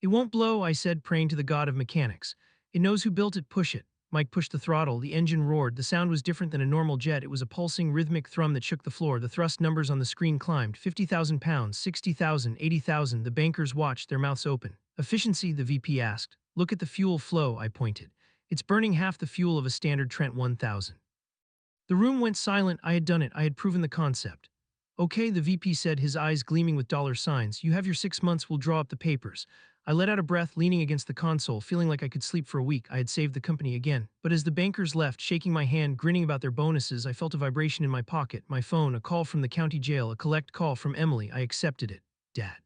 It won't blow, I said, praying to the god of mechanics. It knows who built it, push it. Mike pushed the throttle, the engine roared. The sound was different than a normal jet. It was a pulsing, rhythmic thrum that shook the floor. The thrust numbers on the screen climbed. 50,000 pounds, 60,000, 80,000. The bankers watched, their mouths open. Efficiency, the VP asked. Look at the fuel flow, I pointed. It's burning half the fuel of a standard Trent 1000. The room went silent. I had done it. I had proven the concept. Okay, the VP said, his eyes gleaming with dollar signs. You have your 6 months, we'll draw up the papers. I let out a breath, leaning against the console, feeling like I could sleep for a week. I had saved the company again. But as the bankers left, shaking my hand, grinning about their bonuses, I felt a vibration in my pocket. My phone, a call from the county jail, a collect call from Emily. I accepted it. Dad.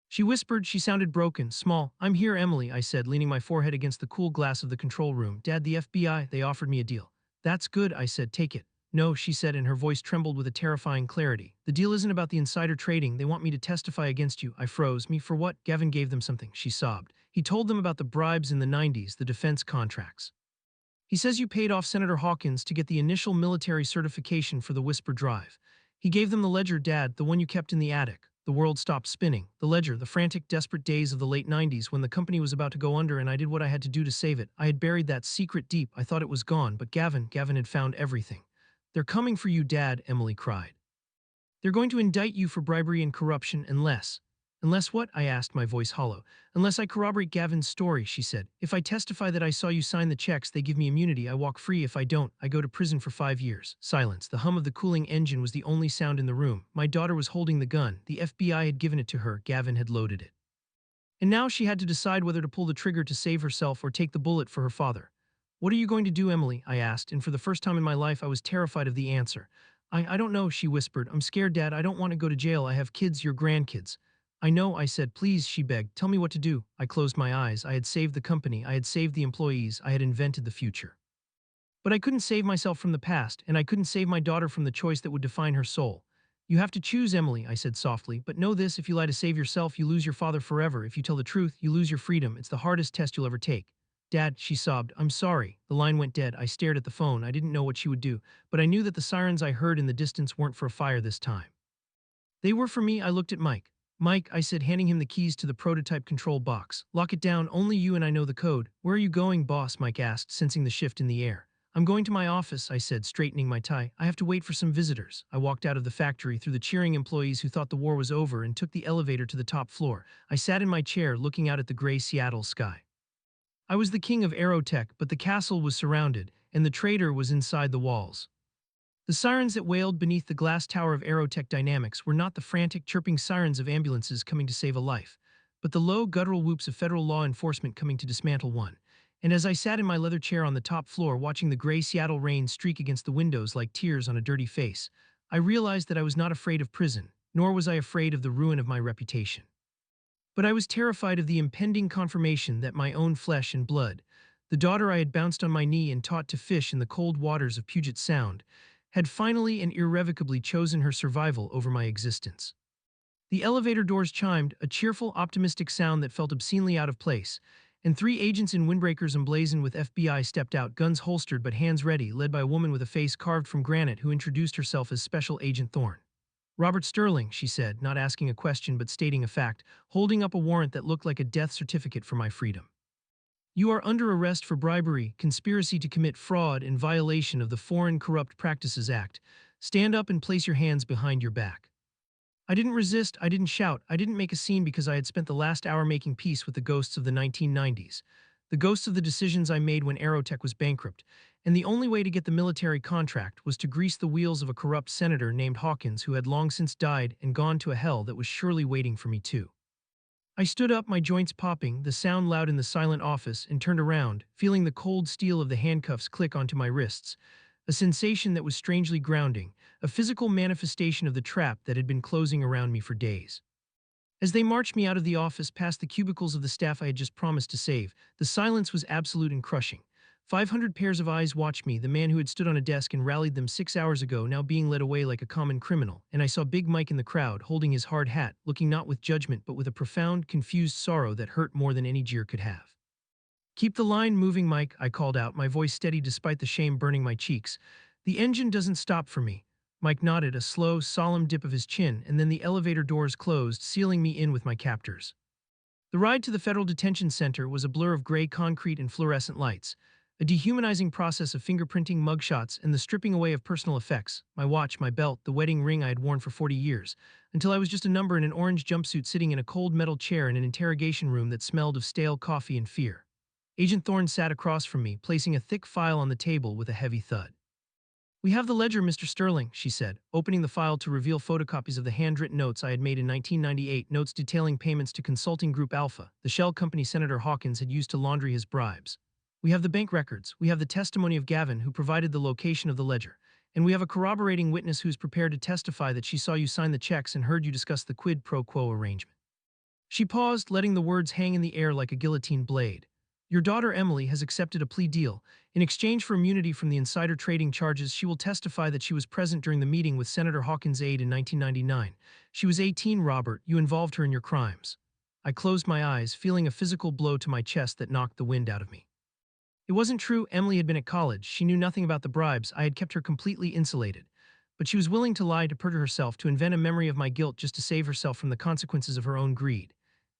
She whispered. She sounded broken, small. I'm here, Emily, I said, leaning my forehead against the cool glass of the control room. Dad, the FBI, they offered me a deal. That's good, I said, take it. No, she said, and her voice trembled with a terrifying clarity. The deal isn't about the insider trading. They want me to testify against you. I froze. Me for what? Gavin gave them something, she sobbed. He told them about the bribes in the 90s, the defense contracts. He says you paid off Senator Hawkins to get the initial military certification for the Whisper drive. He gave them the ledger, Dad, the one you kept in the attic. The world stopped spinning. The ledger, the frantic, desperate days of the late 90s when the company was about to go under and I did what I had to do to save it. I had buried that secret deep. I thought it was gone, but Gavin had found everything. They're coming for you, Dad, Emily cried. They're going to indict you for bribery and corruption unless... Unless what? I asked, my voice hollow. Unless I corroborate Gavin's story, she said. If I testify that I saw you sign the checks, they give me immunity. I walk free. If I don't, I go to prison for 5 years. Silence. The hum of the cooling engine was the only sound in the room. My daughter was holding the gun. The FBI had given it to her. Gavin had loaded it. And now she had to decide whether to pull the trigger to save herself or take the bullet for her father. What are you going to do, Emily? I asked, and for the first time in my life I was terrified of the answer. I don't know, she whispered. I'm scared, Dad. I don't want to go to jail. I have kids, your grandkids. I know, I said. Please, she begged. Tell me what to do. I closed my eyes. I had saved the company. I had saved the employees. I had invented the future. But I couldn't save myself from the past, and I couldn't save my daughter from the choice that would define her soul. You have to choose, Emily, I said softly, but know this, if you lie to save yourself, you lose your father forever. If you tell the truth, you lose your freedom. It's the hardest test you'll ever take. Dad, she sobbed, I'm sorry. The line went dead. I stared at the phone. I didn't know what she would do, but I knew that the sirens I heard in the distance weren't for a fire this time. They were for me. I looked at Mike. Mike, I said, handing him the keys to the prototype control box. Lock it down. Only you and I know the code. Where are you going, boss? Mike asked, sensing the shift in the air. I'm going to my office, I said, straightening my tie. I have to wait for some visitors. I walked out of the factory through the cheering employees who thought the war was over and took the elevator to the top floor. I sat in my chair looking out at the gray Seattle sky. I was the king of aerotech, but the castle was surrounded, and the traitor was inside the walls. The sirens that wailed beneath the glass tower of Aerotech Dynamics were not the frantic, chirping sirens of ambulances coming to save a life, but the low, guttural whoops of federal law enforcement coming to dismantle one. And as I sat in my leather chair on the top floor watching the gray Seattle rain streak against the windows like tears on a dirty face, I realized that I was not afraid of prison, nor was I afraid of the ruin of my reputation. But I was terrified of the impending confirmation that my own flesh and blood, the daughter I had bounced on my knee and taught to fish in the cold waters of Puget Sound, had finally and irrevocably chosen her survival over my existence. The elevator doors chimed, a cheerful, optimistic sound that felt obscenely out of place, and three agents in windbreakers emblazoned with FBI stepped out, guns holstered but hands ready, led by a woman with a face carved from granite who introduced herself as Special Agent Thorne. Robert Sterling, she said, not asking a question but stating a fact, holding up a warrant that looked like a death certificate for my freedom. You are under arrest for bribery, conspiracy to commit fraud, and violation of the Foreign Corrupt Practices Act. Stand up and place your hands behind your back. I didn't resist, I didn't shout, I didn't make a scene because I had spent the last hour making peace with the ghosts of the 1990s, the ghosts of the decisions I made when Aerotech was bankrupt, and the only way to get the military contract was to grease the wheels of a corrupt senator named Hawkins who had long since died and gone to a hell that was surely waiting for me too. I stood up, my joints popping, the sound loud in the silent office, and turned around, feeling the cold steel of the handcuffs click onto my wrists, a sensation that was strangely grounding, a physical manifestation of the trap that had been closing around me for days. As they marched me out of the office past the cubicles of the staff I had just promised to save, the silence was absolute and crushing. 500 pairs of eyes watched me, the man who had stood on a desk and rallied them 6 hours ago now being led away like a common criminal, and I saw Big Mike in the crowd, holding his hard hat, looking not with judgment but with a profound, confused sorrow that hurt more than any jeer could have. Keep the line moving, Mike, I called out, my voice steady despite the shame burning my cheeks. The engine doesn't stop for me. Mike nodded, a slow, solemn dip of his chin, and then the elevator doors closed, sealing me in with my captors. The ride to the Federal Detention Center was a blur of gray concrete and fluorescent lights, a dehumanizing process of fingerprinting, mugshots, and the stripping away of personal effects, my watch, my belt, the wedding ring I had worn for 40 years, until I was just a number in an orange jumpsuit sitting in a cold metal chair in an interrogation room that smelled of stale coffee and fear. Agent Thorne sat across from me, placing a thick file on the table with a heavy thud. We have the ledger, Mr. Sterling, she said, opening the file to reveal photocopies of the handwritten notes I had made in 1998, notes detailing payments to Consulting Group Alpha, the shell company Senator Hawkins had used to laundry his bribes. We have the bank records, we have the testimony of Gavin, who provided the location of the ledger, and we have a corroborating witness who's prepared to testify that she saw you sign the checks and heard you discuss the quid pro quo arrangement. She paused, letting the words hang in the air like a guillotine blade. Your daughter Emily has accepted a plea deal. In exchange for immunity from the insider trading charges, she will testify that she was present during the meeting with Senator Hawkins' aide in 1999. She was 18, Robert. You involved her in your crimes. I closed my eyes, feeling a physical blow to my chest that knocked the wind out of me. It wasn't true. Emily had been at college. She knew nothing about the bribes. I had kept her completely insulated. But she was willing to lie, to perjure herself, to invent a memory of my guilt just to save herself from the consequences of her own greed.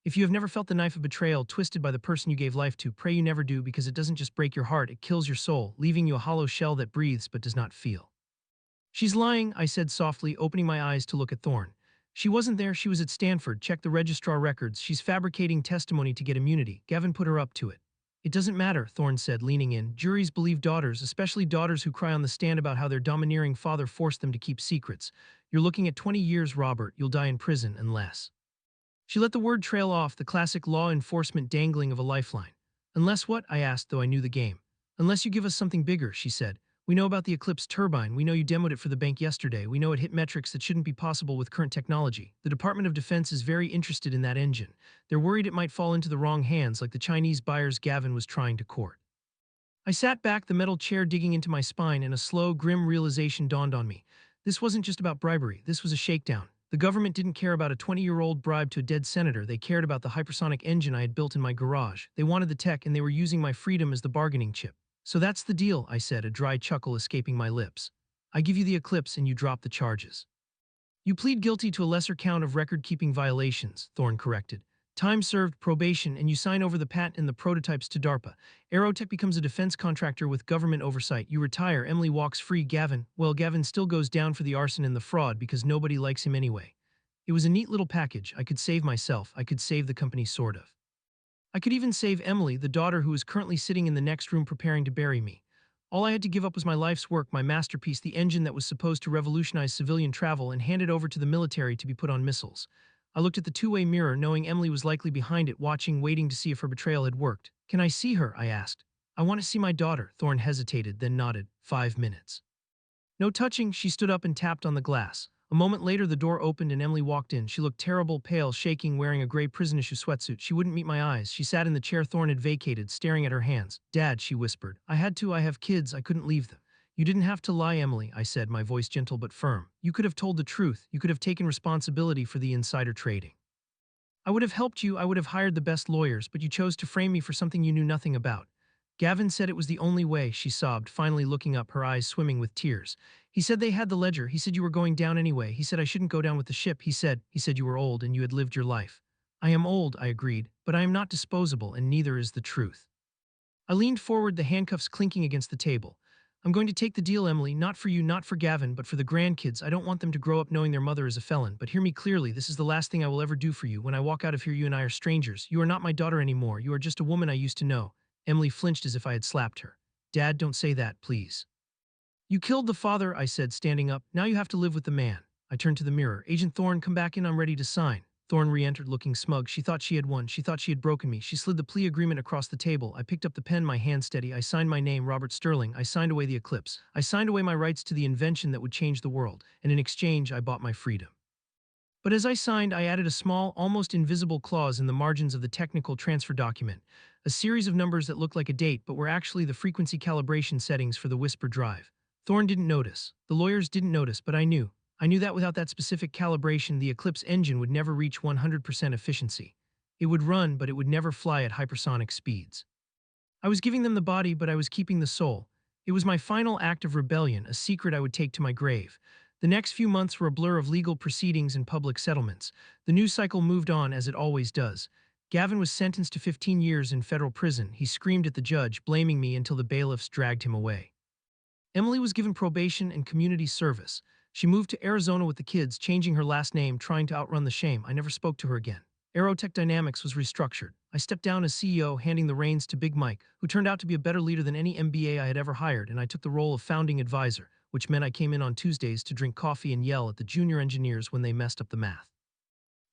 If you have never felt the knife of betrayal twisted by the person you gave life to, pray you never do, because it doesn't just break your heart, it kills your soul, leaving you a hollow shell that breathes but does not feel. She's lying, I said softly, opening my eyes to look at Thorne. She wasn't there, she was at Stanford. Check the registrar records. She's fabricating testimony to get immunity. Gavin put her up to it. It doesn't matter, Thorne said, leaning in. Juries believe daughters, especially daughters who cry on the stand about how their domineering father forced them to keep secrets. You're looking at 20 years, Robert. You'll die in prison unless. She let the word trail off, the classic law enforcement dangling of a lifeline. Unless what? I asked, though I knew the game. Unless you give us something bigger, she said. We know about the Eclipse turbine. We know you demoed it for the bank yesterday. We know it hit metrics that shouldn't be possible with current technology. The Department of Defense is very interested in that engine. They're worried it might fall into the wrong hands like the Chinese buyers Gavin was trying to court. I sat back, the metal chair digging into my spine, and a slow, grim realization dawned on me. This wasn't just about bribery, this was a shakedown. The government didn't care about a 20-year-old bribe to a dead senator, they cared about the hypersonic engine I had built in my garage. They wanted the tech and they were using my freedom as the bargaining chip. So that's the deal, I said, a dry chuckle escaping my lips. I give you the Eclipse and you drop the charges. You plead guilty to a lesser count of record-keeping violations, Thorne corrected. Time served, probation, and you sign over the patent and the prototypes to DARPA. Aerotech becomes a defense contractor with government oversight. You retire, Emily walks free, Gavin still goes down for the arson and the fraud because nobody likes him anyway. It was a neat little package. I could save myself, I could save the company sort of. I could even save Emily, the daughter who is currently sitting in the next room preparing to bury me. All I had to give up was my life's work, my masterpiece, the engine that was supposed to revolutionize civilian travel, and hand it over to the military to be put on missiles. I looked at the two-way mirror, knowing Emily was likely behind it, watching, waiting to see if her betrayal had worked. Can I see her? I asked. I want to see my daughter. Thorne hesitated, then nodded. 5 minutes. No touching, she stood up and tapped on the glass. A moment later, the door opened and Emily walked in. She looked terrible, pale, shaking, wearing a gray prison issue sweatsuit. She wouldn't meet my eyes. She sat in the chair Thorne had vacated, staring at her hands. Dad, she whispered. I had to, I have kids, I couldn't leave them. You didn't have to lie, Emily, I said, my voice gentle but firm. You could have told the truth. You could have taken responsibility for the insider trading. I would have helped you, I would have hired the best lawyers, but you chose to frame me for something you knew nothing about. Gavin said it was the only way, she sobbed, finally looking up, her eyes swimming with tears. He said they had the ledger, he said you were going down anyway, he said I shouldn't go down with the ship, he said you were old and you had lived your life. I am old, I agreed, but I am not disposable and neither is the truth. I leaned forward, the handcuffs clinking against the table. I'm going to take the deal, Emily, not for you, not for Gavin, but for the grandkids. I don't want them to grow up knowing their mother is a felon, but hear me clearly, this is the last thing I will ever do for you. When I walk out of here, you and I are strangers. You are not my daughter anymore, you are just a woman I used to know. Emily flinched as if I had slapped her. Dad, don't say that, please. You killed the father, I said, standing up. Now you have to live with the man. I turned to the mirror. Agent Thorne, come back in, I'm ready to sign. Thorne re-entered looking smug. She thought she had won. She thought she had broken me. She slid the plea agreement across the table. I picked up the pen, my hand steady. I signed my name, Robert Sterling. I signed away the Eclipse. I signed away my rights to the invention that would change the world. And in exchange, I bought my freedom. But as I signed, I added a small, almost invisible clause in the margins of the technical transfer document, a series of numbers that looked like a date but were actually the frequency calibration settings for the Whisper drive. Thorne didn't notice. The lawyers didn't notice, but I knew. I knew that without that specific calibration, the Eclipse engine would never reach 100% efficiency. It would run, but it would never fly at hypersonic speeds. I was giving them the body, but I was keeping the soul. It was my final act of rebellion, a secret I would take to my grave. The next few months were a blur of legal proceedings and public settlements. The news cycle moved on as it always does. Gavin was sentenced to 15 years in federal prison. He screamed at the judge, blaming me until the bailiffs dragged him away. Emily was given probation and community service. She moved to Arizona with the kids, changing her last name, trying to outrun the shame. I never spoke to her again. Aerotech Dynamics was restructured. I stepped down as CEO, handing the reins to Big Mike, who turned out to be a better leader than any MBA I had ever hired, and I took the role of founding advisor, which meant I came in on Tuesdays to drink coffee and yell at the junior engineers when they messed up the math.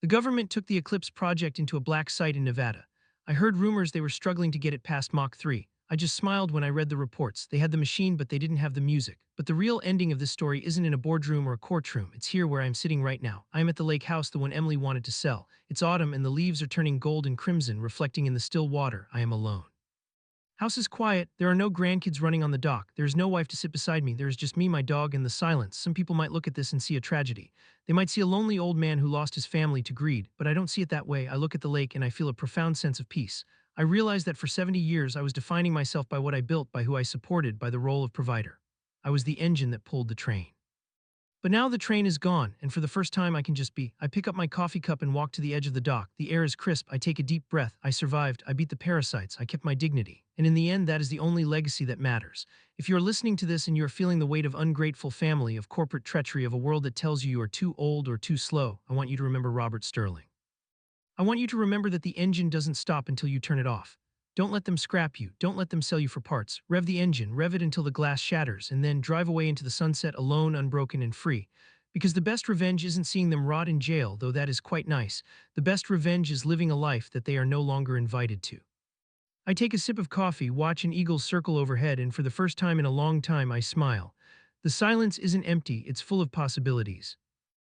The government took the Eclipse project into a black site in Nevada. I heard rumors they were struggling to get it past Mach 3. I just smiled when I read the reports. They had the machine, but they didn't have the music. But the real ending of this story isn't in a boardroom or a courtroom. It's here where I'm sitting right now. I am at the lake house, the one Emily wanted to sell. It's autumn and the leaves are turning gold and crimson, reflecting in the still water. I am alone. House is quiet. There are no grandkids running on the dock. There is no wife to sit beside me. There is just me, my dog, and the silence. Some people might look at this and see a tragedy. They might see a lonely old man who lost his family to greed, but I don't see it that way. I look at the lake and I feel a profound sense of peace. I realize that for 70 years I was defining myself by what I built, by who I supported, by the role of provider. I was the engine that pulled the train. But now the train is gone, and for the first time I can just be. I pick up my coffee cup and walk to the edge of the dock. The air is crisp. I take a deep breath. I survived. I beat the parasites. I kept my dignity. And in the end, that is the only legacy that matters. If you are listening to this and you are feeling the weight of ungrateful family, of corporate treachery, of a world that tells you are too old or too slow, I want you to remember Robert Sterling. I want you to remember that the engine doesn't stop until you turn it off. Don't let them scrap you. Don't let them sell you for parts. Rev the engine, rev it until the glass shatters, and then drive away into the sunset alone, unbroken, and free. Because the best revenge isn't seeing them rot in jail, though that is quite nice. The best revenge is living a life that they are no longer invited to. I take a sip of coffee, watch an eagle circle overhead, and for the first time in a long time I smile. The silence isn't empty, it's full of possibilities.